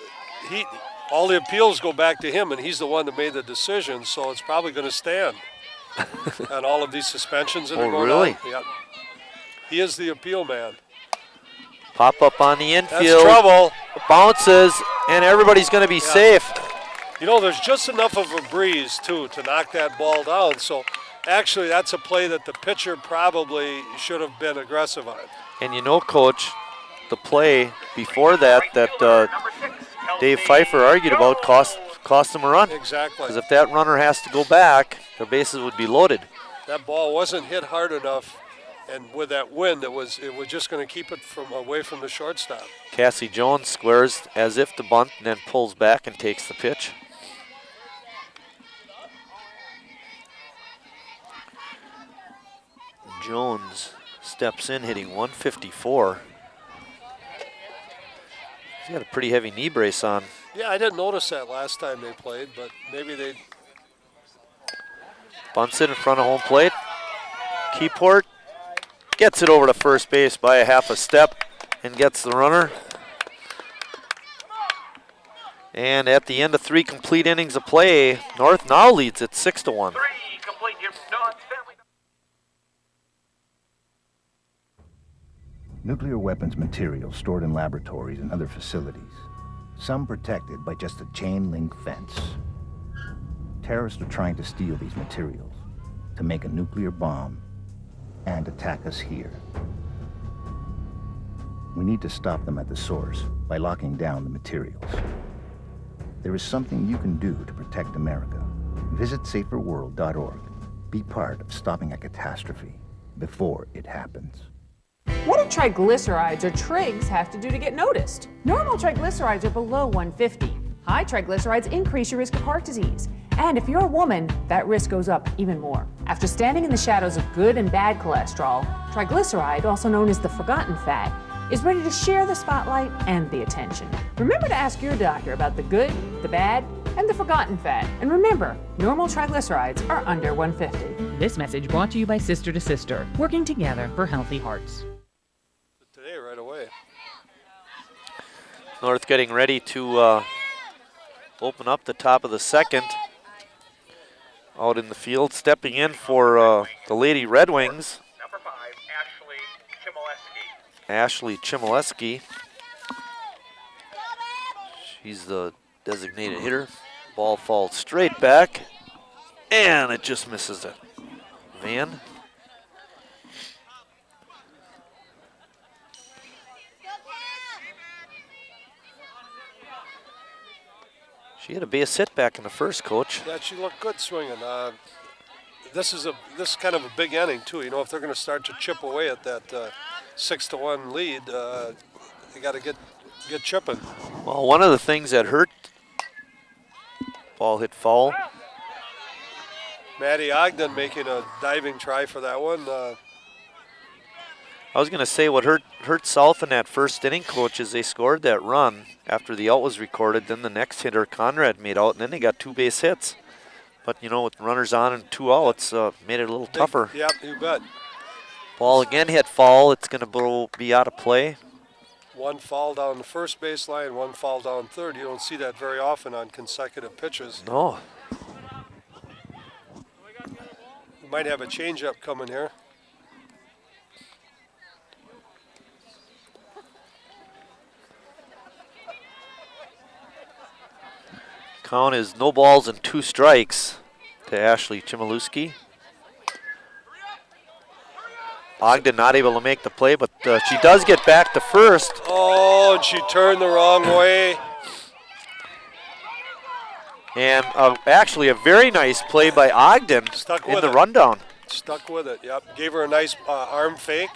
all the appeals go back to him, and he's the one that made the decision, so it's probably going to stand on all of these suspensions that are going really? on. Yep. He is the appeal man. Pop up on the infield. That's trouble. Bounces, and everybody's going to be safe. You know, there's just enough of a breeze, too, to knock that ball down. So, actually, that's a play that the pitcher probably should have been aggressive on. And you know, Coach, the play before that Dave Pfeiffer argued about cost him a run. Exactly. Because if that runner has to go back, the bases would be loaded. That ball wasn't hit hard enough, and with that wind, it was just going to keep it away from the shortstop. Cassie Jones squares as if to bunt, and then pulls back and takes the pitch. Jones steps in, hitting 154. He's got a pretty heavy knee brace on. Yeah, I didn't notice that last time they played, but maybe they... Bunts it in front of home plate. Keyport gets it over to first base by a half a step and gets the runner. And at the end of 3 complete innings of play, North now leads it 6-1. 3 complete here from Dawn's family. Nuclear weapons material stored in laboratories and other facilities, some protected by just a chain-link fence. Terrorists are trying to steal these materials to make a nuclear bomb and attack us here. We need to stop them at the source by locking down the materials. There is something you can do to protect America. Visit saferworld.org. Be part of stopping a catastrophe before it happens. What do triglycerides or trigs have to do to get noticed? Normal triglycerides are below 150. High triglycerides increase your risk of heart disease. And if you're a woman, that risk goes up even more. After standing in the shadows of good and bad cholesterol, triglyceride, also known as the forgotten fat, is ready to share the spotlight and the attention. Remember to ask your doctor about the good, the bad, and the forgotten fat. And remember, normal triglycerides are under 150. This message brought to you by Sister to Sister, working together for healthy hearts. Today, right away. North getting ready to open up the top of the second. Out in the field, stepping in for the Lady Red Wings. Number 5, Ashley Chmielewski. Ashley Chmielewski. She's the designated hitter. Ball falls straight back, and it just misses it. Van. She had a base hit back in the first, Coach. Yeah, she looked good swinging. This is kind of a big inning too. You know, if they're going to start to chip away at that 6-1 lead, they got to get chipping. Well, one of the things that hurt, ball hit foul. Maddie Ogden making a diving try for that one. I was going to say what hurt South in that first inning, Coach, is they scored that run after the out was recorded. Then the next hitter, Conrad, made out, and then they got 2 base hits. But, you know, with runners on and 2 outs, made it a little tougher. Yep, you bet. Ball again hit foul. It's going to be out of play. 1 foul down the first baseline, 1 foul down third. You don't see that very often on consecutive pitches. No. We might have a changeup coming here. Count is no balls and 2 strikes to Ashley Chmielewski. Ogden not able to make the play, but she does get back to first. Oh, and she turned the wrong way. And actually a very nice play by Ogden in the rundown. Stuck with it, yep. Gave her a nice arm fake,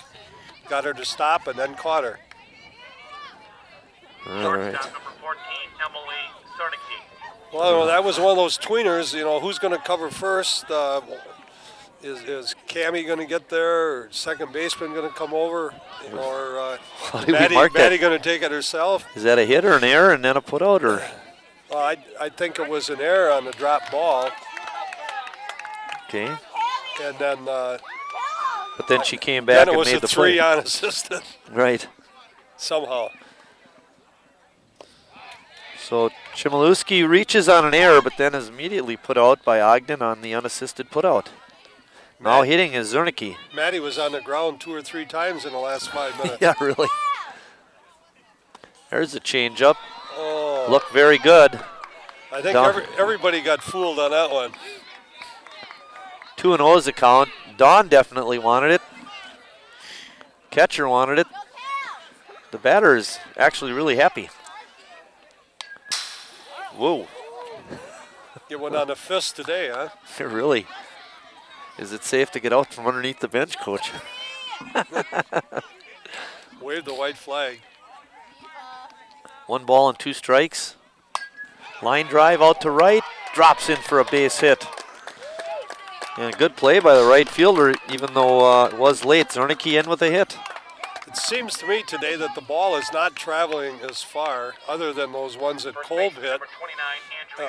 got her to stop, and then caught her. All right. Number 14, Emily Cernicki. Well, that was one of those tweeners, you know, who's going to cover first? Is Cammie going to get there, or second baseman going to come over, or Maddie going to take it herself? Is that a hit or an error and then a put out, or? Well, I think it was an error on the drop ball. Okay. And then. But then she came back and made the play. Then it was a 3 unassisted. Right. Somehow. So Chmielewski reaches on an error, but then is immediately put out by Ogden on the unassisted putout. Now hitting is Zernicke. Maddie was on the ground 2 or 3 times in the last 5 minutes. Yeah, really. There's the changeup. Oh. Looked very good. I think everybody got fooled on that one. 2-0 is the count. Dawn definitely wanted it. Catcher wanted it. The batter is actually really happy. Whoa. Get one on the fist today, huh? Really. Is it safe to get out from underneath the bench, Coach? Wave the white flag. 1 ball and 2 strikes. Line drive out to right. Drops in for a base hit. And a good play by the right fielder, even though it was late. Zernicke in with a hit. It seems to me today that the ball is not traveling as far, other than those ones that Kolb hit. You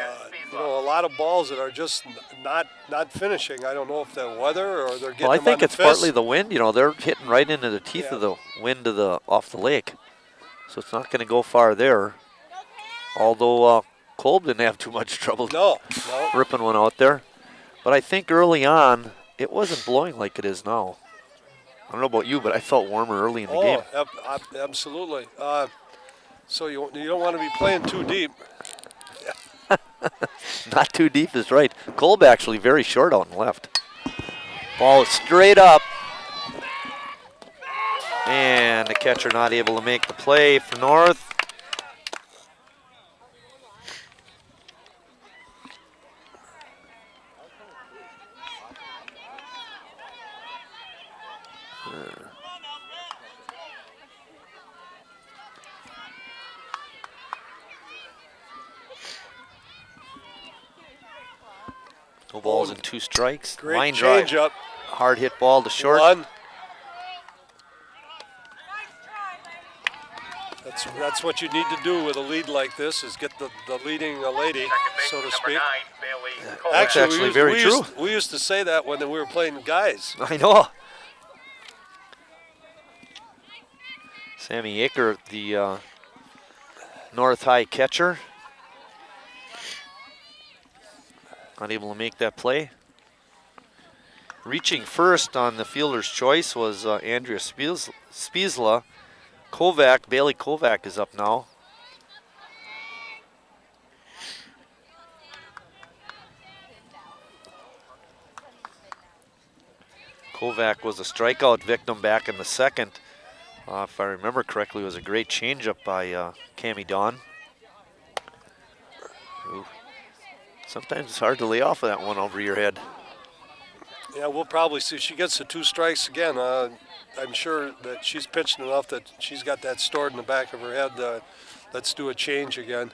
know, a lot of balls that are just not finishing. I don't know if they're weather or they're getting. Well, I them think on the it's fist. partly the wind. You know, they're hitting right into the teeth of the wind off the lake, so it's not going to go far there. Although Kolb didn't have too much trouble No. ripping one out there. But I think early on, it wasn't blowing like it is now. I don't know about you, but I felt warmer early in the game. Absolutely. So you don't want to be playing too deep. Not too deep is right. Kolb actually very short out and left. Ball is straight up. And the catcher not able to make the play for North. No balls and 2 strikes. Great Line drive. change up. Hard hit ball to short. 1. That's what you need to do with a lead like this, is get the leading lady, so to speak. That's actually very true. We used to say that when we were playing guys. I know. Sammy Aker, the North High catcher. Unable to make that play. Reaching first on the fielder's choice was Andrea Spiesla. Bailey Kovac is up now. Kovac was a strikeout victim back in the second. If I remember correctly, it was a great changeup by Cammie Dawn. Ooh. Sometimes it's hard to lay off of that one over your head. Yeah, we'll probably see if she gets the 2 strikes again. I'm sure that she's pitched enough that she's got that stored in the back of her head. Let's do a change again.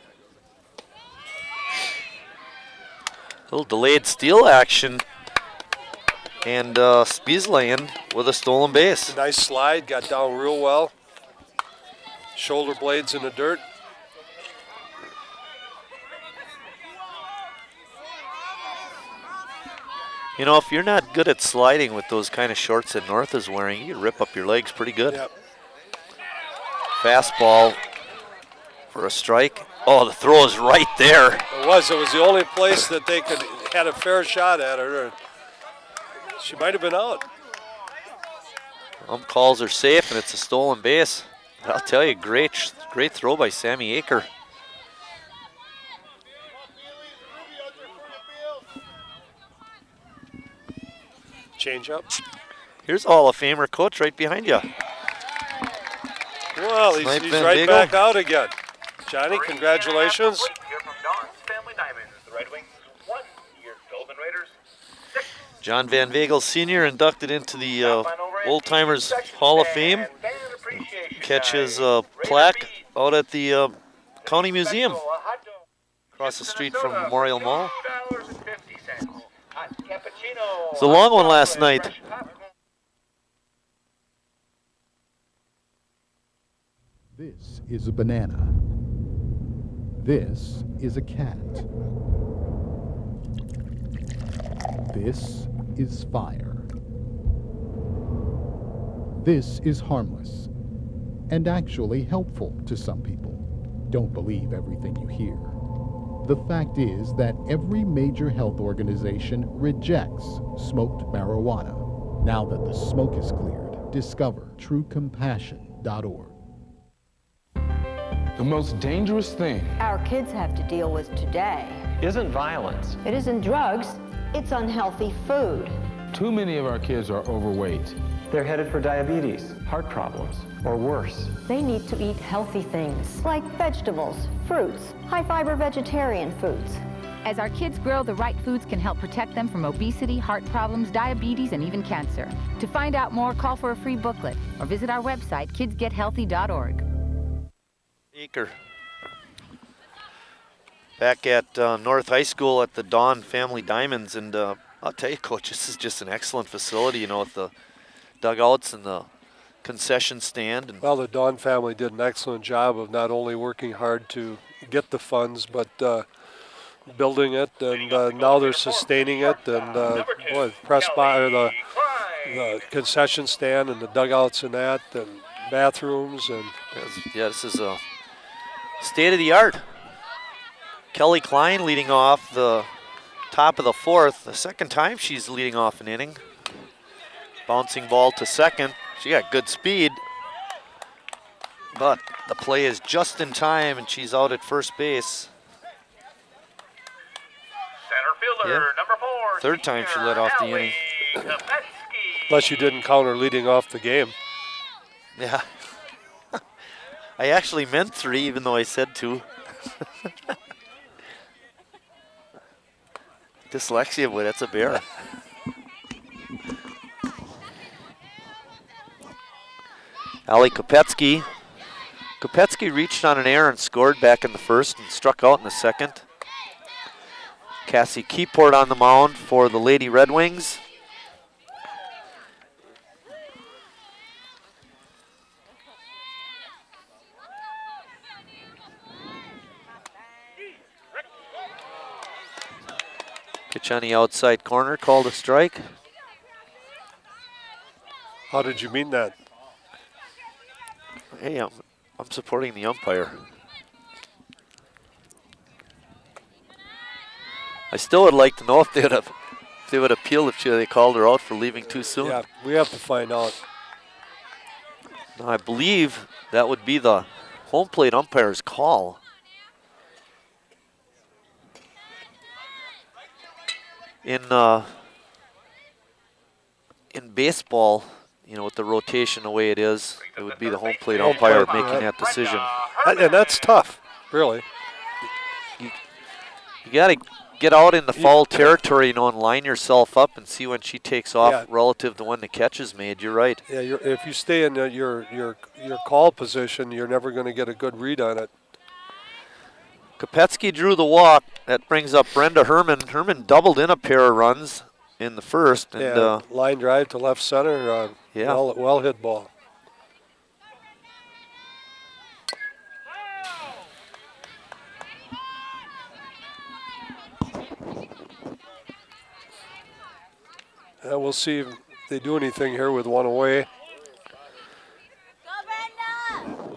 A little delayed steal action. And Spiesla in with a stolen base. Nice slide, got down real well. Shoulder blades in the dirt. You know, if you're not good at sliding with those kind of shorts that North is wearing, you rip up your legs pretty good. Yep. Fastball for a strike. Oh, the throw is right there. It was the only place that they had a fair shot at her. She might have been out. Calls are safe, and it's a stolen base. But I'll tell you, great throw by Sammy Aker. Change up. Here's Hall of Famer coach right behind you. Well, he's right back out again. Johnny, congratulations. John Van Vagel Sr. inducted into the Old Timers Hall of Fame. Catch his plaque out at the County Museum across the street from Memorial Mall. It's a long one last night. This is a banana. This is a cat. This is fire. This is harmless and actually helpful to some people. Don't believe everything you hear. The fact is that every major health organization rejects smoked marijuana. Now that the smoke is cleared, discover truecompassion.org. The most dangerous thing our kids have to deal with today isn't violence. It isn't drugs, it's unhealthy food. Too many of our kids are overweight. They're headed for diabetes, heart problems, or worse. They need to eat healthy things like vegetables, fruits, high-fiber vegetarian foods. As our kids grow, the right foods can help protect them from obesity, heart problems, diabetes, and even cancer. To find out more, call for a free booklet or visit our website, kidsgethealthy.org. Aker. Back at North High School at the Dawn Family Diamonds, and I'll tell you, Coach, this is just an excellent facility, you know, with the dugouts and the concession stand. And well, the Dawn family did an excellent job of not only working hard to get the funds, but building it, and now they're sustaining it. And the concession stand and the dugouts and that, and bathrooms, and yeah, this is a state of the art. Kelly Klein leading off the top of the fourth. The second time she's leading off an inning. Bouncing ball to second. She got good speed, but the play is just in time and she's out at first base. Center fielder, number 4. Third time she led off the inning. Unless you didn't count her leading off the game. Yeah. I actually meant 3, even though I said 2. Dyslexia, boy, that's a bear. Allie Kopetsky. Kopetsky reached on an error and scored back in the first and struck out in the second. Cassie Keyport on the mound for the Lady Red Wings. Pitch on the outside corner, called a strike. How did you mean that? Hey, I'm supporting the umpire. I still would like to know if they would appeal if they called her out for leaving too soon. Yeah, we have to find out. Now, I believe that would be the home plate umpire's call. In baseball, you know, with the rotation the way it is, it would be the home plate umpire making that decision. And that's tough, really. You got to get out in the foul territory, you know, and line yourself up and see when she takes off relative to when the catch is made. You're right. Yeah, if you stay in your call position, you're never going to get a good read on it. Kopetsky drew the walk. That brings up Brenda Herman. Herman doubled in a pair of runs in the first. And line drive to left center. Well hit ball. We'll see if they do anything here with one away.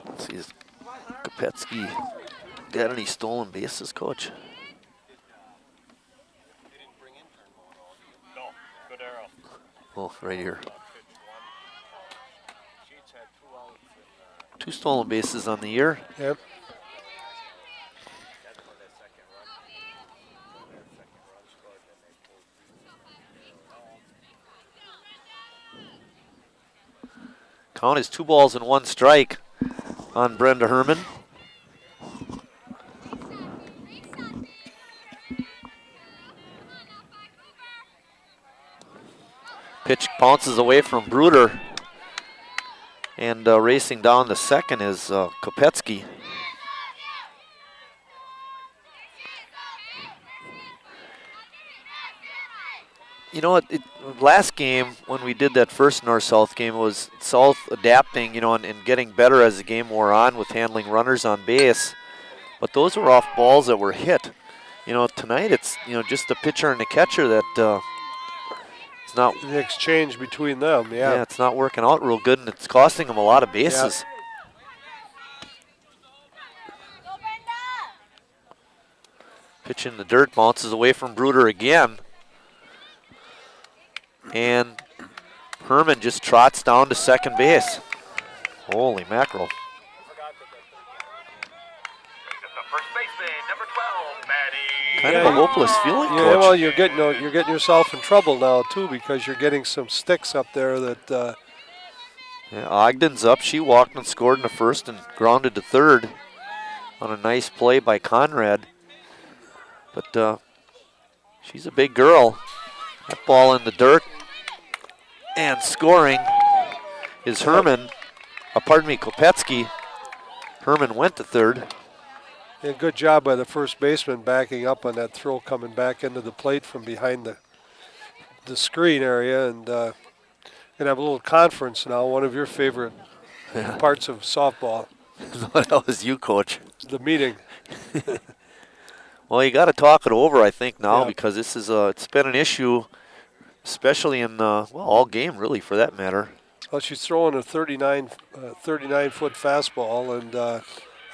Let's see, is Kopetsky got any stolen bases, Coach? Oh, right here. 2 stolen bases on the year. Yep. Count is 2 balls and 1 strike on Brenda Herman. Pitch bounces away from Bruder. And racing down to second is Kopetsky. You know, last game when we did that first North-South game, it was South adapting, you know, and getting better as the game wore on with handling runners on base. But those were off balls that were hit. You know, tonight it's, you know, just the pitcher and the catcher that it's not. The exchange between them, Yeah, it's not working out real good, and it's costing them a lot of bases. Pitch in the dirt, bounces away from Bruder again. And Herman just trots down to second base. Holy mackerel. Kind of a hopeless feeling, Coach. Yeah, well, you're getting yourself in trouble now too, because you're getting some sticks up there that. Yeah, Ogden's up. She walked and scored in the first and grounded to third on a nice play by Conrad. But she's a big girl. That ball in the dirt. And scoring is Herman. Kopetsky. Herman went to third. Yeah, good job by the first baseman backing up on that throw, coming back into the plate from behind the screen area, and gonna have a little conference now. One of your favorite parts of softball. That was you, Coach. The meeting. Well, you got to talk it over, I think, now, because this is it's been an issue, especially in all game, really, for that matter. Well, she's throwing a 39-foot fastball, and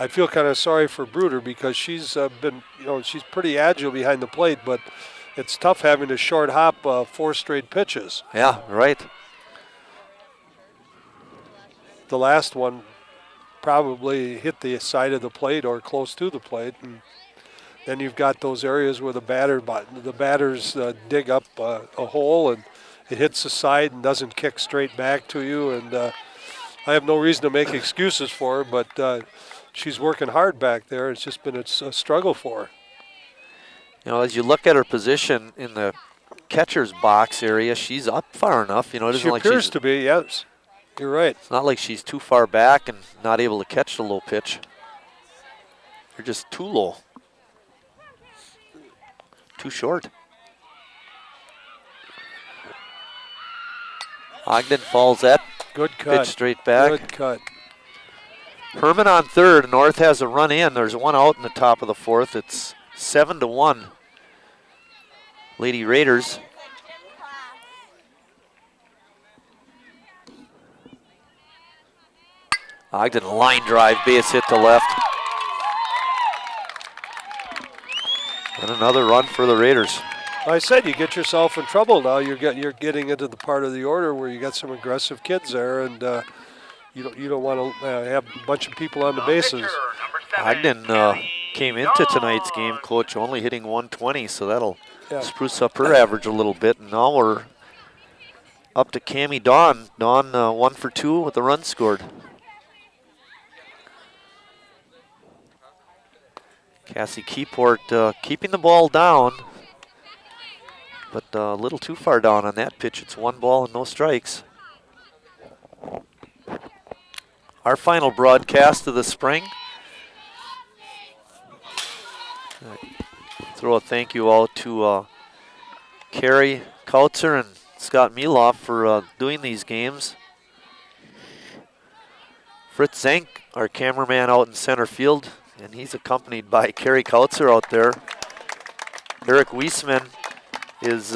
I feel kind of sorry for Bruder because she's been, she's pretty agile behind the plate, but it's tough having to short hop 4 straight pitches. Yeah, right. The last one probably hit the side of the plate or close to the plate, and then you've got those areas where the batters dig up a hole and it hits the side and doesn't kick straight back to you. And I have no reason to make excuses for her, but she's working hard back there. It's just been a struggle for her. As you look at her position in the catcher's box area, she's up far enough. It isn't she like appears she's, to be, yes. You're right. It's not like she's too far back and not able to catch the low pitch. They're just too low. Too short. Ogden falls that good cut. Pitch straight back. Good cut. Herman on third. North has a run in. There's one out in the top of the fourth. It's 7-1. Lady Raiders. Ogden line drive, base hit to left. And another run for the Raiders. I said you get yourself in trouble now. You're getting into the part of the order where you got some aggressive kids there, and you don't want to have a bunch of people on the bases. Ogden came into tonight's game, coach, only hitting 120, so that'll spruce up her average a little bit. And now we're up to Cammie Dawn. Dawn 1 for 2 with a run scored. Cassie Keyport keeping the ball down, but a little too far down on that pitch. It's 1 ball and no strikes. Our final broadcast of the spring. Throw a thank you out to Carrie Kautzer and Scott Mieloff for doing these games. Fritz Zank, our cameraman out in center field, and he's accompanied by Carrie Kautzer out there. Eric Wiesman is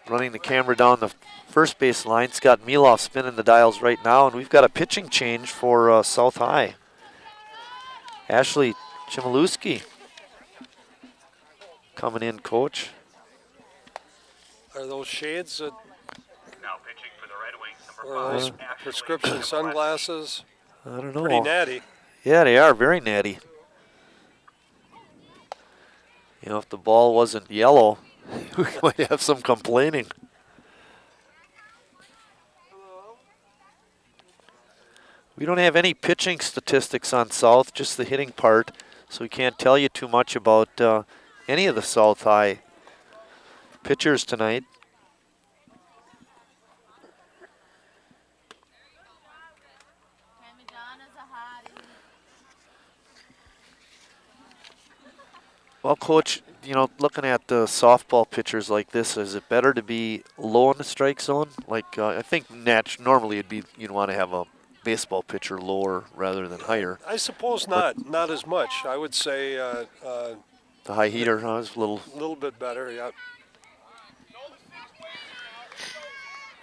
running the camera down the first base line. Scott Mieloff spinning the dials right now, and we've got a pitching change for South High. Ashley Chmielewski coming in, coach. Are those shades that, Now pitching for the Red Wings, or are those prescription sunglasses? I don't know. Pretty natty. Yeah, they are very natty. If the ball wasn't yellow, we might have some complaining. We don't have any pitching statistics on South, just the hitting part, so we can't tell you too much about any of the South High pitchers tonight. Well, Coach, looking at the softball pitchers like this, is it better to be low in the strike zone? Like, I think normally it'd be, you'd want to have a baseball pitcher lower rather than higher. I suppose not as much. I would say the high heater is a little bit better, yeah.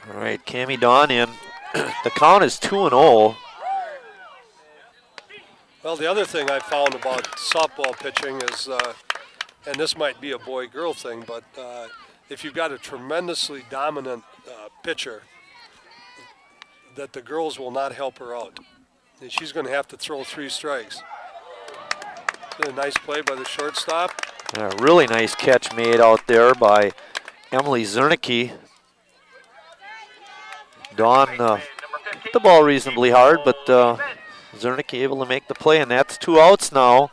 All right, Cammie Dawn in. The count is 2-0. Well, the other thing I found about softball pitching is, and this might be a boy-girl thing, but if you've got a tremendously dominant pitcher, that the girls will not help her out. And she's going to have to throw 3 strikes. A nice play by the shortstop. A really nice catch made out there by Emily Zernicke. Dawn hit the ball reasonably hard, but Zernicke able to make the play, and that's 2 outs now.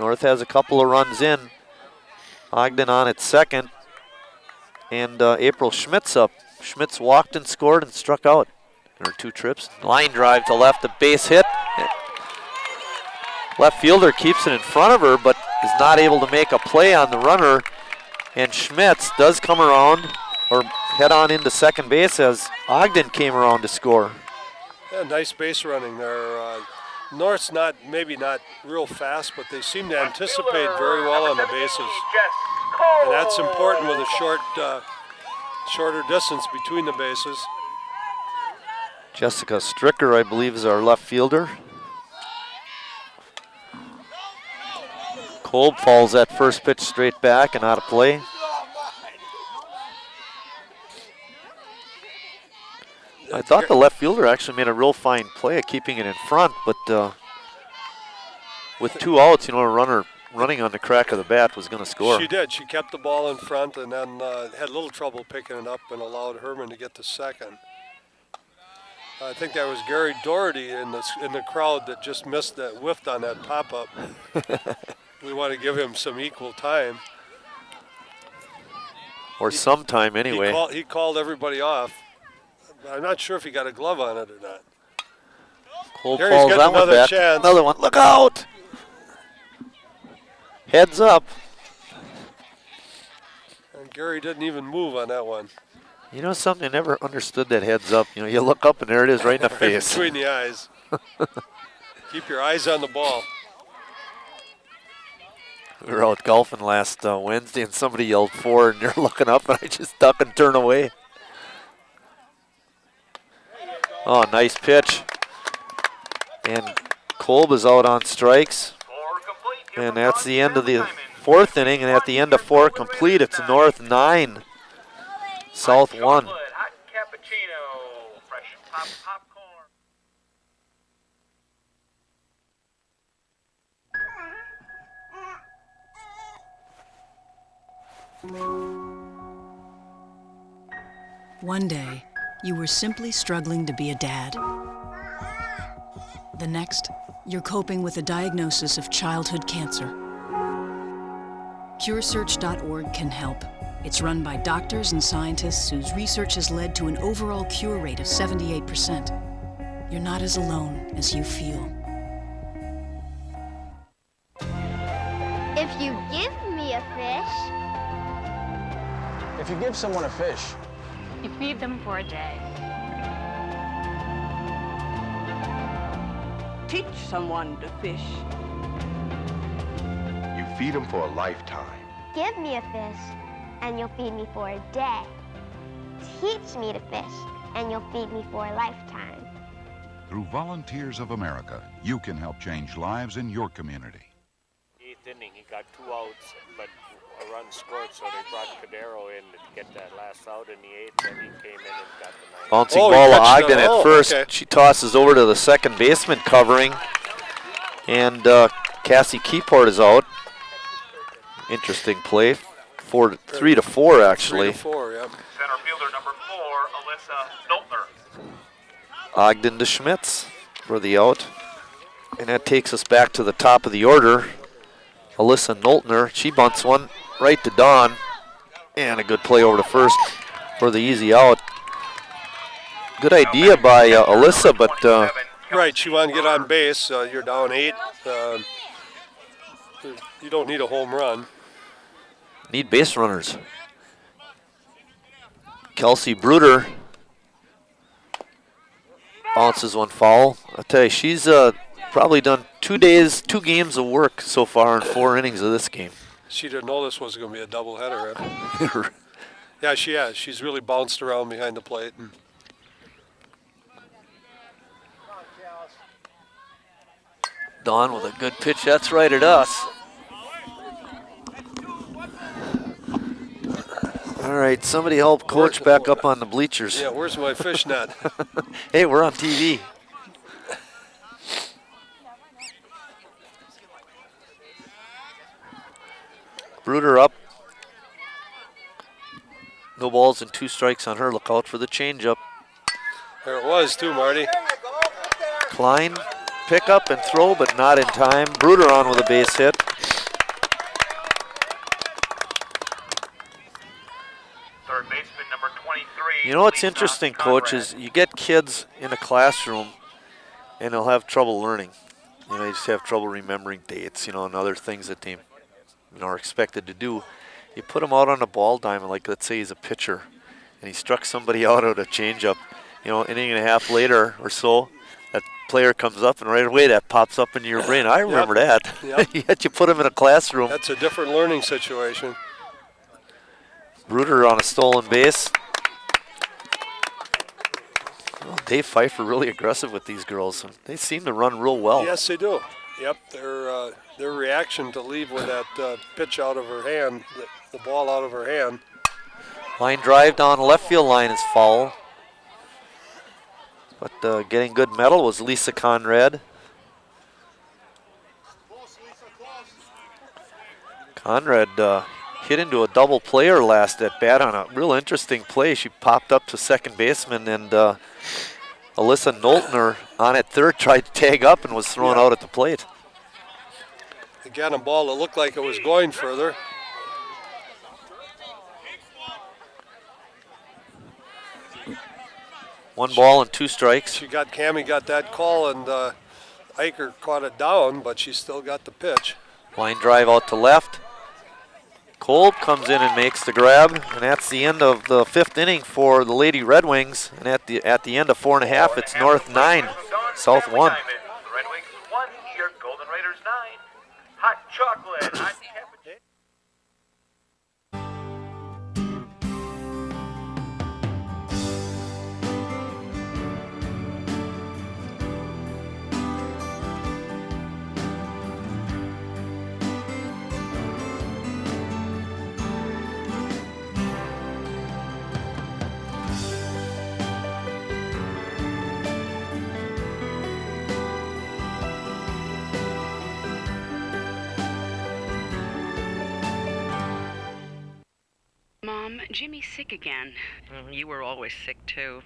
North has a couple of runs in. Ogden on at second, and April Schmitz up. Schmitz walked and scored and struck out. There are 2 trips. Line drive to left, a base hit. Left fielder keeps it in front of her, but is not able to make a play on the runner. And Schmitz does come around, or head on into second base as Ogden came around to score. Yeah, nice base running there. North's maybe not real fast, but they seem to anticipate very well on the bases. And that's important with a shorter distance between the bases. Jessica Stricker, I believe, is our left fielder. Kolb falls that first pitch straight back and out of play. I thought the left fielder actually made a real fine play of keeping it in front, but with 2 outs, a runner running on the crack of the bat was going to score. She did. She kept the ball in front and then had a little trouble picking it up and allowed Herman to get to second. I think that was Gary Doherty in the crowd that just whiffed on that pop-up. We want to give him some equal time. Or some time anyway. He called everybody off. I'm not sure if he got a glove on it or not. Kolb falls that one back. Chance. Another one. Look out! Heads up. And Gary didn't even move on that one. You know something? I never understood that heads up. You look up and there it is right in the face. Between the eyes. Keep your eyes on the ball. We were out golfing last Wednesday and somebody yelled 4 and you're looking up and I just duck and turn away. Oh, nice pitch. And Kolb is out on strikes. And that's the end of the 4th inning. And at the end of 4 complete, it's North 9, South 1. Hot cappuccino, fresh popcorn. One day, you were simply struggling to be a dad. The next, you're coping with a diagnosis of childhood cancer. CureSearch.org can help. It's run by doctors and scientists whose research has led to an overall cure rate of 78%. You're not as alone as you feel. If you give me a fish, If you give someone a fish, you feed them for a day. Teach someone to fish. You feed them for a lifetime. Give me a fish, and you'll feed me for a day. Teach me to fish, and you'll feed me for a lifetime. Through Volunteers of America, you can help change lives in your community. 8th inning, he got 2 outs, but a run scored, so they brought Cadero in to get that last out in the 8th, and he came in and got the 9th. Bouncing ball to Ogden at first. Okay. She tosses over to the second baseman covering. And Cassie Keyport is out. Interesting play. 3 to 4 actually. 3 to 4, yeah. Center fielder number 4, Alyssa Noltner. Ogden to Schmitz for the out. And that takes us back to the top of the order. Alyssa Noltner, she bunts one right to Dawn. And a good play over to first for the easy out. Good idea by Alyssa, but... right, she wanted to get on base. You're down 8. You don't need a home run. Need base runners. Kelsey Bruder bounces one foul. I'll tell you, she's probably done 2 games of work so far in 4 innings of this game. She didn't know this was going to be a doubleheader. Huh? Yeah, she has. She's really bounced around behind the plate. And Dawn with a good pitch. That's right at us. All right, somebody help Coach back up on the bleachers. Yeah, where's my fish net? Hey, we're on TV. Bruder up. No balls and 2 strikes on her. Look out for the changeup. There it was too, Marty. Klein, pick up and throw, but not in time. Bruder on with a base hit. Third baseman number 23. You know what's interesting, Coach, is you get kids in a classroom and they'll have trouble learning. They just have trouble remembering dates, and other things that they are expected to do. You put him out on a ball diamond, like let's say he's a pitcher, and he struck somebody out at a changeup. Inning and a half later or so, that player comes up, and right away that pops up into your brain. I remember that. Yep. Yet you put him in a classroom. That's a different learning situation. Bruder on a stolen base. Well, Dave Pfeiffer really aggressive with these girls. They seem to run real well. Yes, they do. Yep, they're their reaction to leave with that pitch out of her hand, the ball out of her hand. Line drive down left field line is foul. But getting good metal was Lisa Conrad. Conrad hit into a double player last at bat on a real interesting play. She popped up to second baseman, and Alyssa Noltner on at third tried to tag up and was thrown out at the plate. Again, a ball that looked like it was going further. One ball and 2 strikes. Cammie got that call, and Eicher caught it down, but she still got the pitch. Line drive out to left. Kolb comes in and makes the grab, and that's the end of the 5th inning for the Lady Red Wings. And at the end of 4.5, it's North 9, South 1. The Red Wings 1, your Golden Raiders 9. Hot chocolate, hot temperature. Mom, Jimmy's sick again. You were always sick, too.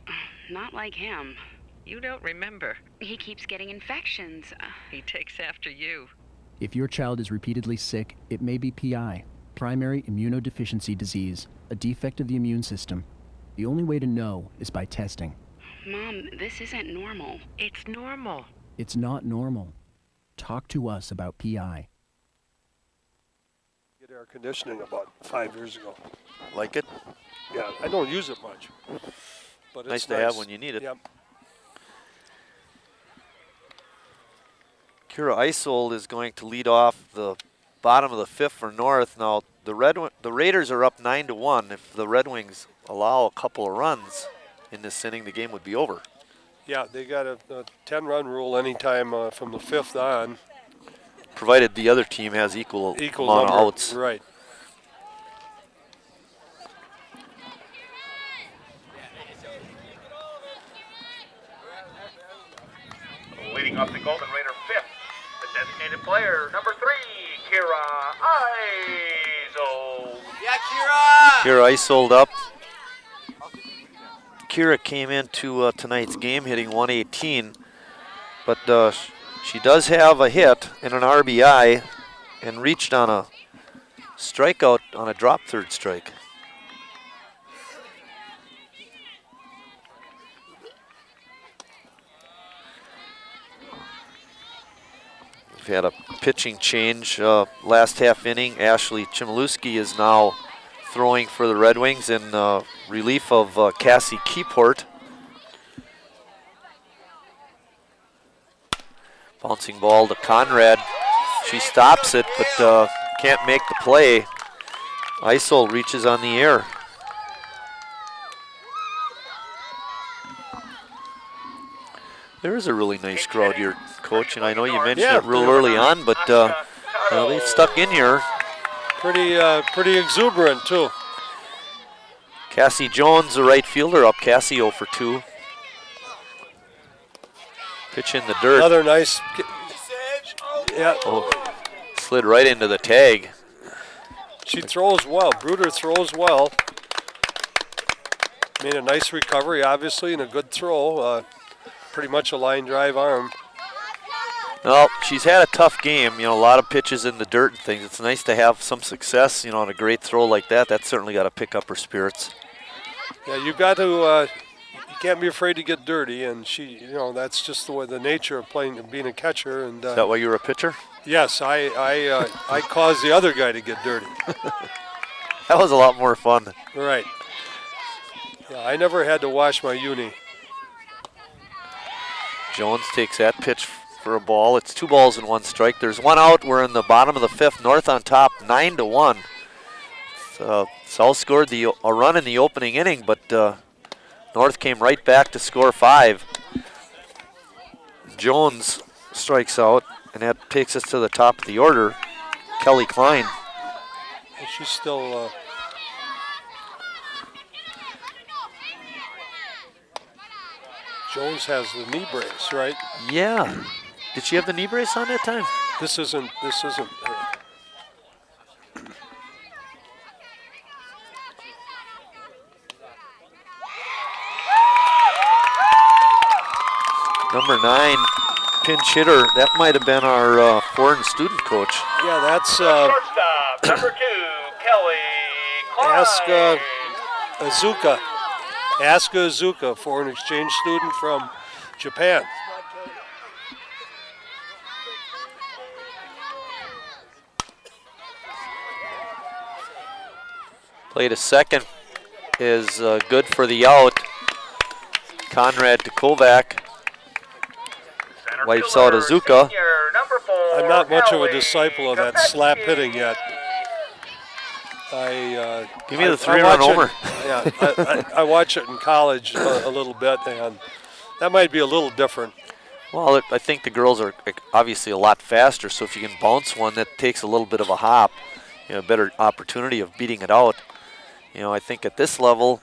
Not like him. You don't remember. He keeps getting infections. He takes after you. If your child is repeatedly sick, it may be PI, primary immunodeficiency disease, a defect of the immune system. The only way to know is by testing. Mom, this isn't normal. It's normal. It's not normal. Talk to us about PI. Get air conditioning about 5 years ago. Like it? Yeah, I don't use it much, but Nice it's to have when you need it. Yep. Kira Isold is going to lead off the bottom of the 5th for North. Now the Raiders are up 9-1. If the Red Wings allow a couple of runs in this inning, the game would be over. Yeah, they got a 10-run rule anytime from the 5th on. Provided the other team has equal amount of outs. Right. Leading up the Golden Raider 5th, the designated player, number 3, Kira Isold. Yeah, Kira! Kira Isold up. Kira came into tonight's game hitting 118, but she does have a hit and an RBI and reached on a strikeout on a drop third strike. We've had a pitching change last half inning. Ashley Chmielewski is now throwing for the Red Wings in relief of Cassie Keyport. Bouncing ball to Conrad. She stops it, but can't make the play. Isold reaches on the air. There is a really nice crowd here, Coach, and I know you mentioned it real early on, but they stuck in here. Pretty exuberant, too. Cassie Jones, the right fielder, up. Cassie 0 for 2. Pitch in the dirt. Another nice. Yeah. Oh, slid right into the tag. She throws well. Bruder throws well. Made a nice recovery, obviously, and a good throw. Pretty much a line drive arm. Well, she's had a tough game. You know, a lot of pitches in the dirt and things. It's nice to have some success, on a great throw like that. That's certainly got to pick up her spirits. Yeah, you got to. You can't be afraid to get dirty, and she, that's just the nature of being a catcher. And is that why you were a pitcher? Yes, I caused the other guy to get dirty. That was a lot more fun. Right. Yeah, I never had to wash my uni. Jones takes that pitch for a ball. It's 2 balls and 1 strike. There's 1 out. We're in the bottom of the 5th. North on top, 9-1. South scored a run in the opening inning, but North came right back to score 5. Jones strikes out. And that takes us to the top of the order, Kelly Klein. And she's still... Jones has the knee brace, right? Yeah. Did she have the knee brace on that time? This isn't her. Number 9, pinch hitter. That might have been our foreign student coach. Yeah, that's Shortstop, number 2, Kelly Klein. Asuka Izuka, foreign exchange student from Japan. Play to second is good for the out. Conrad to Kovac. Wipes out Izuka. I'm not much of a disciple of that slap hitting yet. Give me the 3-run homer. I watch it in college a little bit, and that might be a little different. Well, I think the girls are obviously a lot faster, so if you can bounce one that takes a little bit of a hop, a better opportunity of beating it out. I think at this level,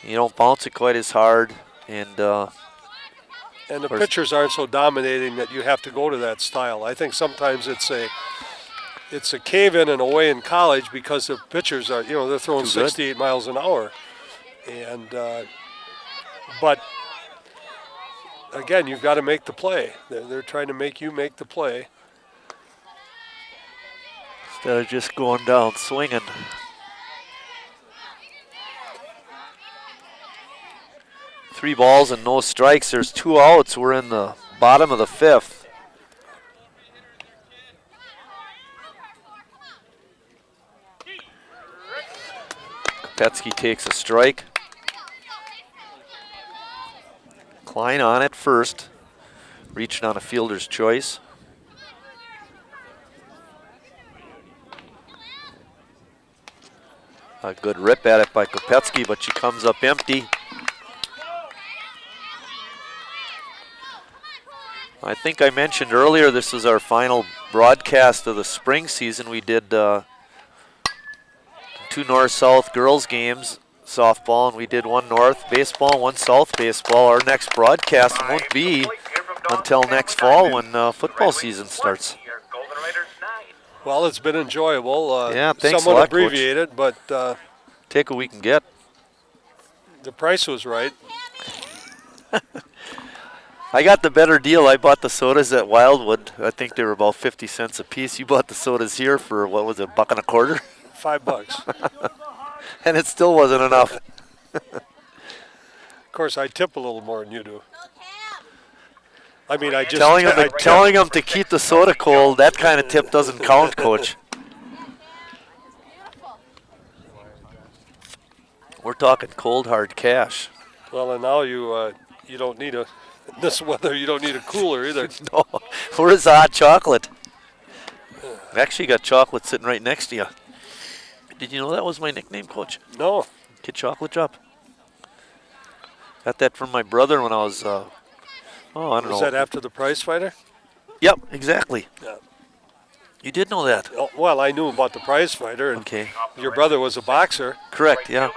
you don't bounce it quite as hard, and the pitchers aren't so dominating that you have to go to that style. I think sometimes it's a cave-in and away in college because the pitchers are, they're throwing 68 miles an hour. And, but, again, you've got to make the play. They're trying to make you make the play. Instead of just going down swinging. Three balls and no strikes. There's 2 outs. We're in the bottom of the 5th. Kopetsky takes a strike. Klein on it first. Reaching on a fielder's choice. A good rip at it by Kopetsky, but she comes up empty. I think I mentioned earlier this is our final broadcast of the spring season. We did 2 North-South girls games, softball, and we did 1 North baseball, 1 South baseball. Our next broadcast won't be until next fall when football season starts. Well, it's been enjoyable. Yeah, thanks somewhat a lot, abbreviated, Coach. but take what we can get. The price was right. I got the better deal. I bought the sodas at Wildwood. I think they were about 50 cents a piece. You bought the sodas here for, what was it, $1.25? $5. And it still wasn't enough. Of course, I tip a little more than you do. I mean, I just... Telling them to keep the soda cold, that kind of tip doesn't count, Coach. We're talking cold, hard cash. Well, and now you don't need a... In this weather, you don't need a cooler either. No. Where's the hot chocolate? I actually got chocolate sitting right next to you. Did you know that was my nickname, Coach? No. Kid Chocolate Drop. Got that from my brother when I was, I don't know. Was that after the prize fighter? Yep, exactly. Yeah. You did know that? Oh, well, I knew about the prize fighter. And okay. Your brother was a boxer. Correct, yeah.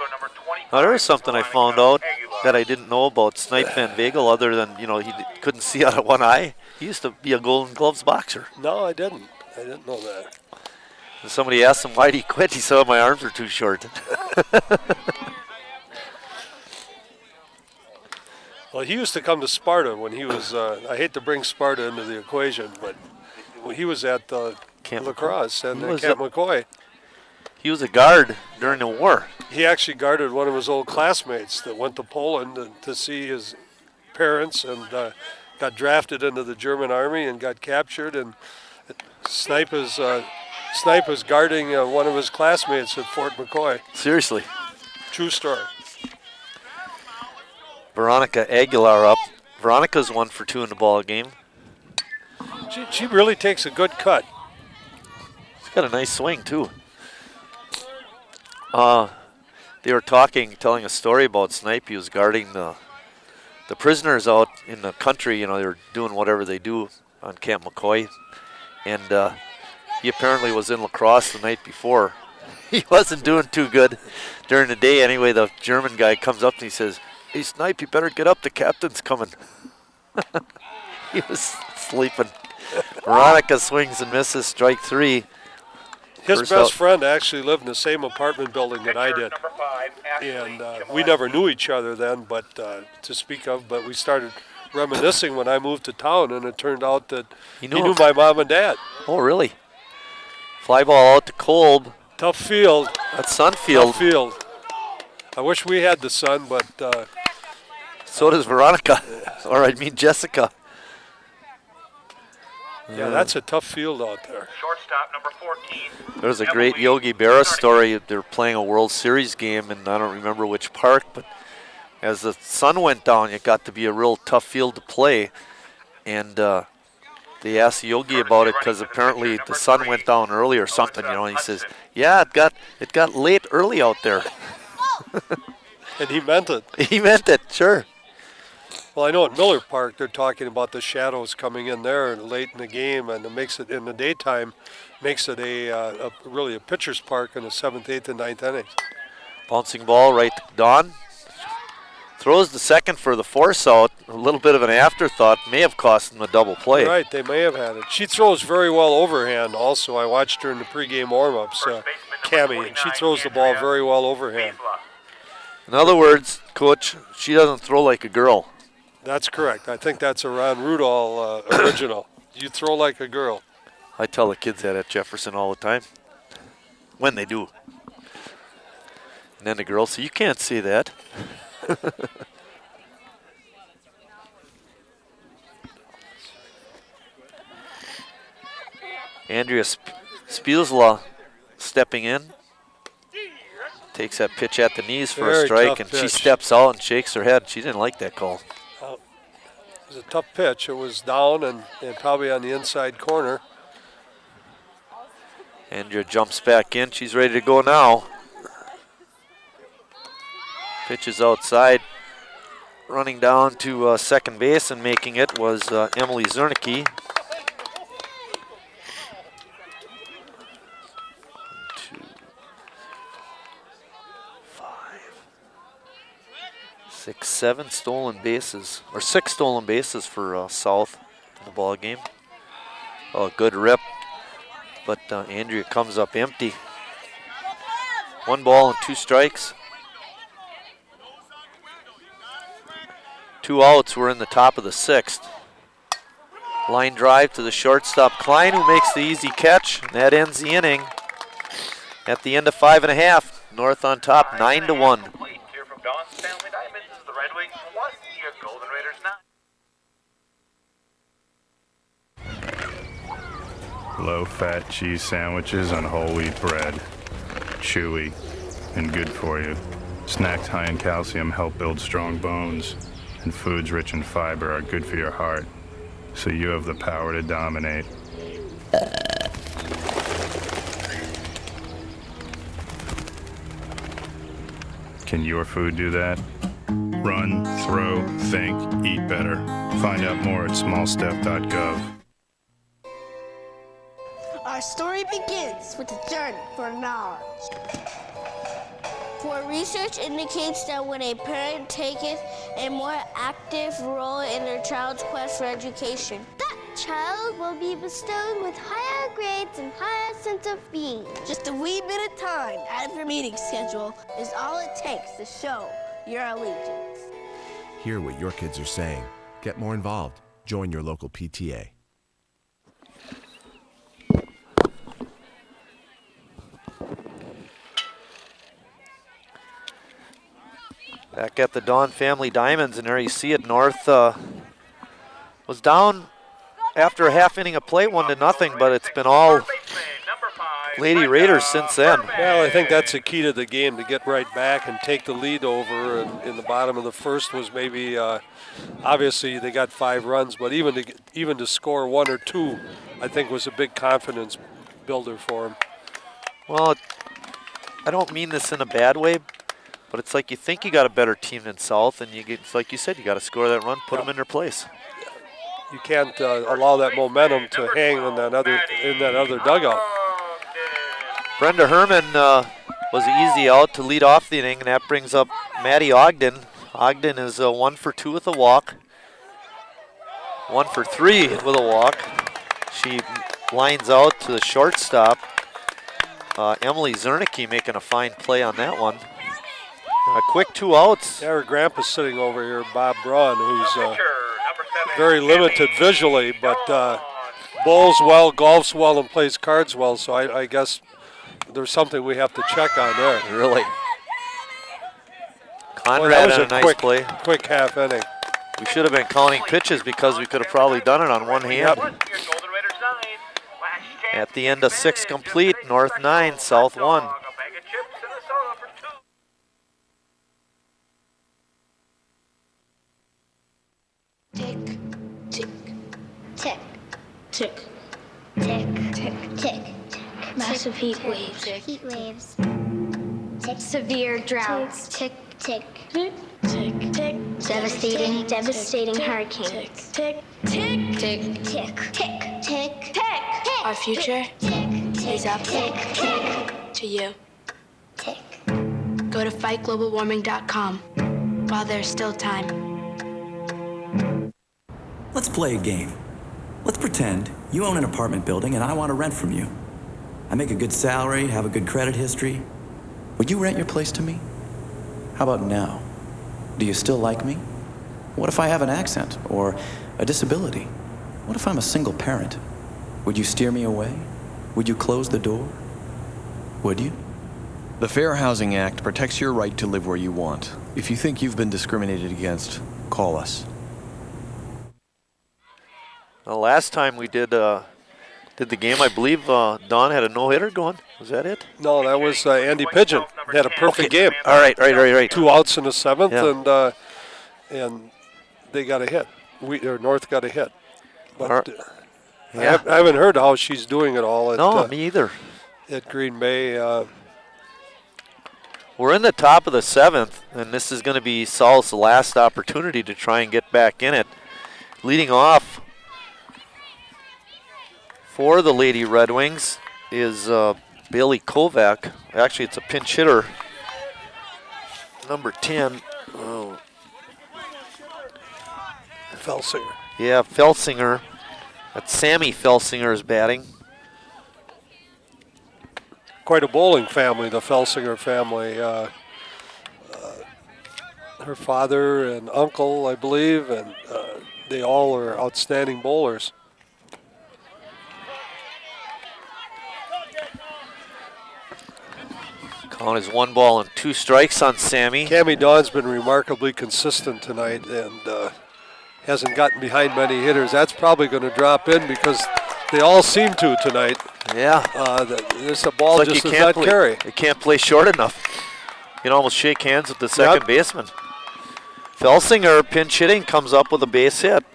Now, there was something I found out that I didn't know about Snipe Van Vagel other than, he couldn't see out of one eye. He used to be a Golden Gloves boxer. No, I didn't. I didn't know that. And somebody asked him why he quit. He said, my arms are too short. Well, he used to come to Sparta when he was, I hate to bring Sparta into the equation, but he was at lacrosse and Camp McCoy. He was a guard during the war. He actually guarded one of his old classmates that went to Poland to see his parents and got drafted into the German army and got captured. And Snipe is guarding one of his classmates at Fort McCoy. Seriously? True story. Veronica Aguilar up. Veronica's 1 for 2 in the ball game. She really takes a good cut. She's got a nice swing too. They were telling a story about Snipe. He was guarding the prisoners out in the country. They were doing whatever they do on Camp McCoy. And he apparently was in lacrosse the night before. He wasn't doing too good during the day. Anyway, the German guy comes up and he says, "Hey, Snipe, you better get up. The captain's coming." He was sleeping. Veronica swings and misses, strike 3. His First best out. friend actually lived in the same apartment building that I did. And we never knew each other then, but to speak of, but we started reminiscing when I moved to town, and it turned out that he knew my mom and dad. Oh, really? Fly ball out to Kolb. Tough field. That's Sunfield. Tough field. I wish we had the sun, but... so does Veronica. Or I mean Jessica. Yeah, that's a tough field out there. Shortstop number 14. There's a great Yogi Berra story. They're playing a World Series game, and I don't remember which park, but as the sun went down, it got to be a real tough field to play. And they asked Yogi about it because apparently the sun went down early or something, you know, and he says, "Yeah, it got late early out there." And he meant it. He meant it, sure. Well, I know at Miller Park they're talking about the shadows coming in there late in the game, and it makes it in the daytime, makes it a really a pitcher's park in the 7th, 8th, and 9th innings. Bouncing ball right to Don. Throws the second for the force out. A little bit of an afterthought. May have cost him a double play. Right, they may have had it. She throws very well overhand also. I watched her in the pregame warm-ups, Cammie, and she throws the ball very well overhand. In other words, Coach, she doesn't throw like a girl. That's correct. I think that's a Ron Rudall original. You throw like a girl. I tell the kids that at Jefferson all the time. When they do. And then the girls say, "You can't say that." Andrea Spielzla stepping in. Takes that pitch at the knees for a strike, and she steps out and shakes her head. She didn't like that call. It was a tough pitch. It was down and probably on the inside corner. Andrea jumps back in. She's ready to go now. Pitch is outside. Running down to second base and making it was Emily Zernicke. 2, 5, 6, 7 stolen bases, or 6 stolen bases for South in the ball game. Oh, good rip, but Andrea comes up empty. 1 ball and 2 strikes. 2 outs. We're in the top of the 6th. Line drive to the shortstop Klein, who makes the easy catch. And that ends the inning. At the end of 5 1/2, North on top, 9-1. Here from Dawn's Family Diamonds, the Red Wings 1, your Golden Raiders 9. Low-fat cheese sandwiches on whole wheat bread. Chewy and good for you. Snacks high in calcium help build strong bones. And foods rich in fiber are good for your heart, so you have the power to dominate. Can your food do that? Run, throw, think, eat better. Find out more at smallstep.gov. Our story begins with a journey for knowledge. For research indicates that when a parent taketh a more active role in their child's quest for education, that child will be bestowed with higher grades and higher sense of being. Just a wee bit of time out of your meeting schedule is all it takes to show your allegiance. Hear what your kids are saying. Get more involved. Join your local PTA. Back at the Dawn Family Diamonds, and there you see it. North was down after a half inning of play, 1-0, but it's been all Lady Raiders since then. Well, I think that's the key to the game, to get right back and take the lead over. And in the bottom of the first was maybe, obviously they got 5 runs, but even to score 1 or 2, I think was a big confidence builder for them. Well, I don't mean this in a bad way, but it's like you think you got a better team than South, and it's like you said, you got to score that run, put them in their place. you can't allow that momentum to hang in that other dugout. Brenda Herman was an easy out to lead off the inning, and that brings up Maddie Ogden. Ogden is 1 for 2 with a walk, 1 for 3 with a walk. She lines out to the shortstop. Emily Zernicke making a fine play on that one. A quick 2 outs. Yeah, her grandpa's sitting over here, Bob Braun, who's very limited visually, but bowls well, golfs well, and plays cards well. So I guess there's something we have to check on there. Really? Conrad had a nice play. Quick half inning. We should have been counting pitches because we could have probably done it on one hand. Yep. At the end of 6 complete, North 9, South 1. Tick, tick, tick, tick, tick, tick, tick. Massive heat waves. Heat waves. Tick. Severe droughts. Tick, tick, tick, tick, tick. Devastating hurricanes. Tick, tick, tick, tick, tick, tick, tick. Our future is up to you. Tick. Go to fightglobalwarming.com while there's still time. Let's play a game. Let's pretend you own an apartment building and I want to rent from you. I make a good salary, have a good credit history. Would you rent your place to me? How about now? Do you still like me? What if I have an accent or a disability? What if I'm a single parent? Would you steer me away? Would you close the door? Would you? The Fair Housing Act protects your right to live where you want. If you think you've been discriminated against, call us. The last time we did the game, I believe Don had a no-hitter going. Was that it? No, that was Andy Pigeon. He had a perfect game. All right. 2 outs in the 7th, Yeah. and they got a hit. North got a hit. But Yeah. I haven't heard how she's doing at all. No, me either. At Green Bay. We're in the top of the 7th, and this is going to be Saul's last opportunity to try and get back in it. Leading off for the Lady Red Wings is Bailey Kovac. Actually, it's a pinch hitter, number 10. Oh. Felsinger. Yeah, Felsinger. That's Sammy Felsinger is batting. Quite a bowling family, the Felsinger family. Her father and uncle, I believe, and they all are outstanding bowlers. Count is 1 ball and 2 strikes on Sammy. Cammie Dawn's been remarkably consistent tonight and hasn't gotten behind many hitters. That's probably going to drop in because they all seem to tonight. Yeah. This a ball just does not carry. You can't play short enough. You can almost shake hands with the second baseman. Felsinger, pinch hitting, comes up with a base hit.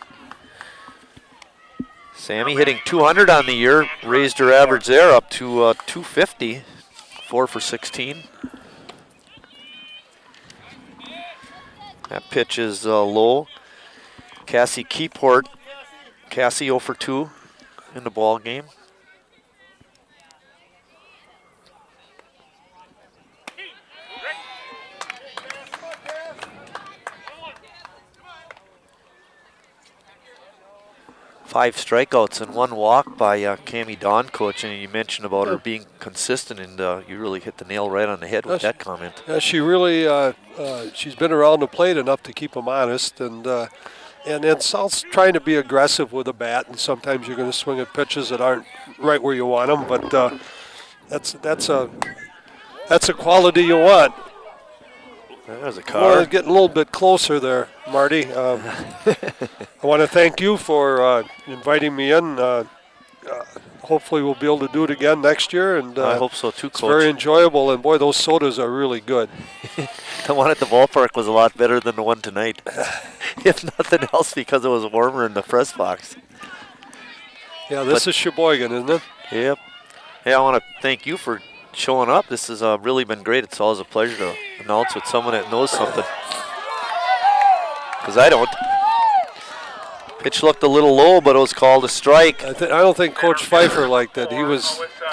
Sammy hitting 200 on the year, raised her average there up to 250. 4 for 16. That pitch is low. Cassie Keyport. Cassie 0 for 2 in the ball game. Five strikeouts and 1 walk by Cammie Dawn, coach, and you mentioned about her being consistent, and you really hit the nail right on the head with that comment. Yeah, she really she's been around the plate enough to keep them honest, and then South's trying to be aggressive with a bat, and sometimes you're going to swing at pitches that aren't right where you want them, but that's a quality you want. There's a car. Well, getting a little bit closer there, Marty. I want to thank you for inviting me in. Hopefully we'll be able to do it again next year. And I hope so too, It's Coach. very enjoyable, and boy, those sodas are really good. The one at the ballpark was a lot better than the one tonight. If nothing else, because it was warmer in the press box. Yeah, this is Sheboygan, isn't it? Yep. Hey, I want to thank you for showing up. This has really been great. It's always a pleasure to announce with someone that knows something. Because I don't. Pitch looked a little low, but it was called a strike. I don't think Coach Pfeiffer liked it.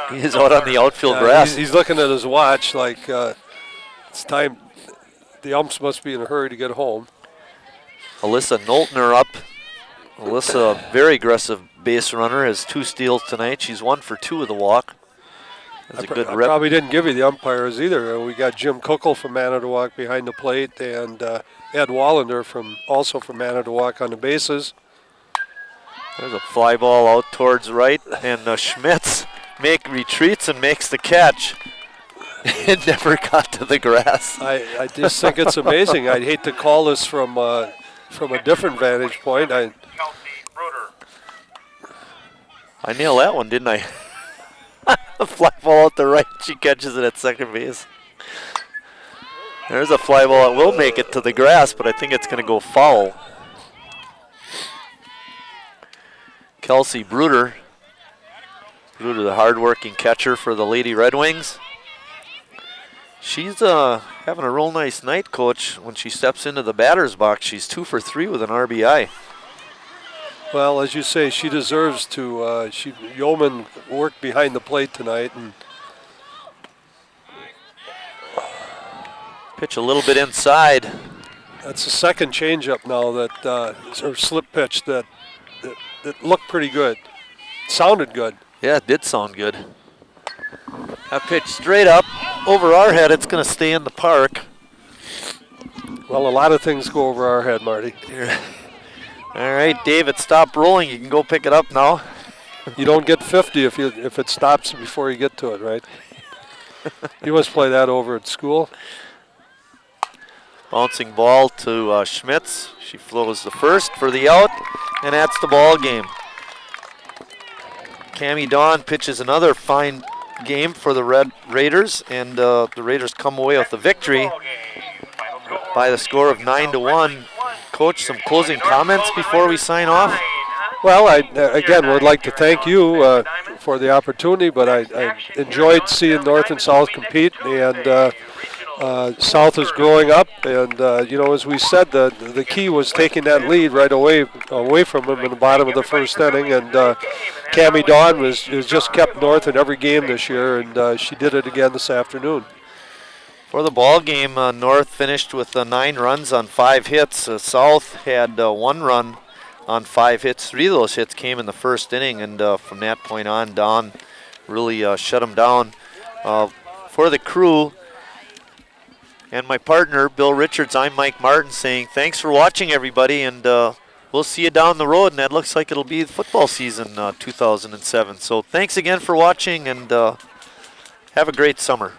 He's out on the outfield grass. He's looking at his watch like it's time. The umps must be in a hurry to get home. Alyssa Noltner up. Alyssa, very aggressive base runner, has 2 steals tonight. She's 1 for 2 with the walk. I probably didn't give you the umpires either. We got Jim Kuckel from Manitowoc behind the plate, and Ed Wallander also from Manitowoc on the bases. There's a fly ball out towards right, and Schmitz retreats and makes the catch. It never got to the grass. I just think it's amazing. I'd hate to call this from a different vantage point. I nailed that one, didn't I? A fly ball out the right. She catches it at second base. There's a fly ball that will make it to the grass, but I think it's going to go foul. Kelsey Bruder. Bruder, the hard-working catcher for the Lady Red Wings. She's having a real nice night, Coach. When she steps into the batter's box, she's 2 for 3 with an RBI. Well, as you say, she deserves to. Yeoman worked behind the plate tonight, and pitch a little bit inside. That's the second changeup now or slip pitch that looked pretty good. Sounded good. Yeah, it did sound good. That pitch straight up over our head. It's going to stay in the park. Well, a lot of things go over our head, Marty. All right, David, stop rolling. You can go pick it up now. You don't get 50 if it stops before you get to it, right? You must play that over at school. Bouncing ball to Schmitz. She flows the first for the out, and that's the ball game. Cammie Dawn pitches another fine game for the Red Raiders, and the Raiders come away with the victory by the score of 9-1. Coach, some closing comments before we sign off? Well, I again would like to thank you for the opportunity, but I enjoyed seeing North and South compete, and South is growing up, and as we said, the key was taking that lead right away from them in the bottom of the first inning, and Cammie Dawn has just kept North in every game this year, and she did it again this afternoon. For the ball game, North finished with 9 runs on 5 hits. South had 1 run on 5 hits. 3 of those hits came in the first inning, and from that point on, Dawn really shut them down. For the crew and my partner, Bill Richards, I'm Mike Martin saying thanks for watching, everybody, and we'll see you down the road, and that looks like it'll be football season 2007. So thanks again for watching, and have a great summer.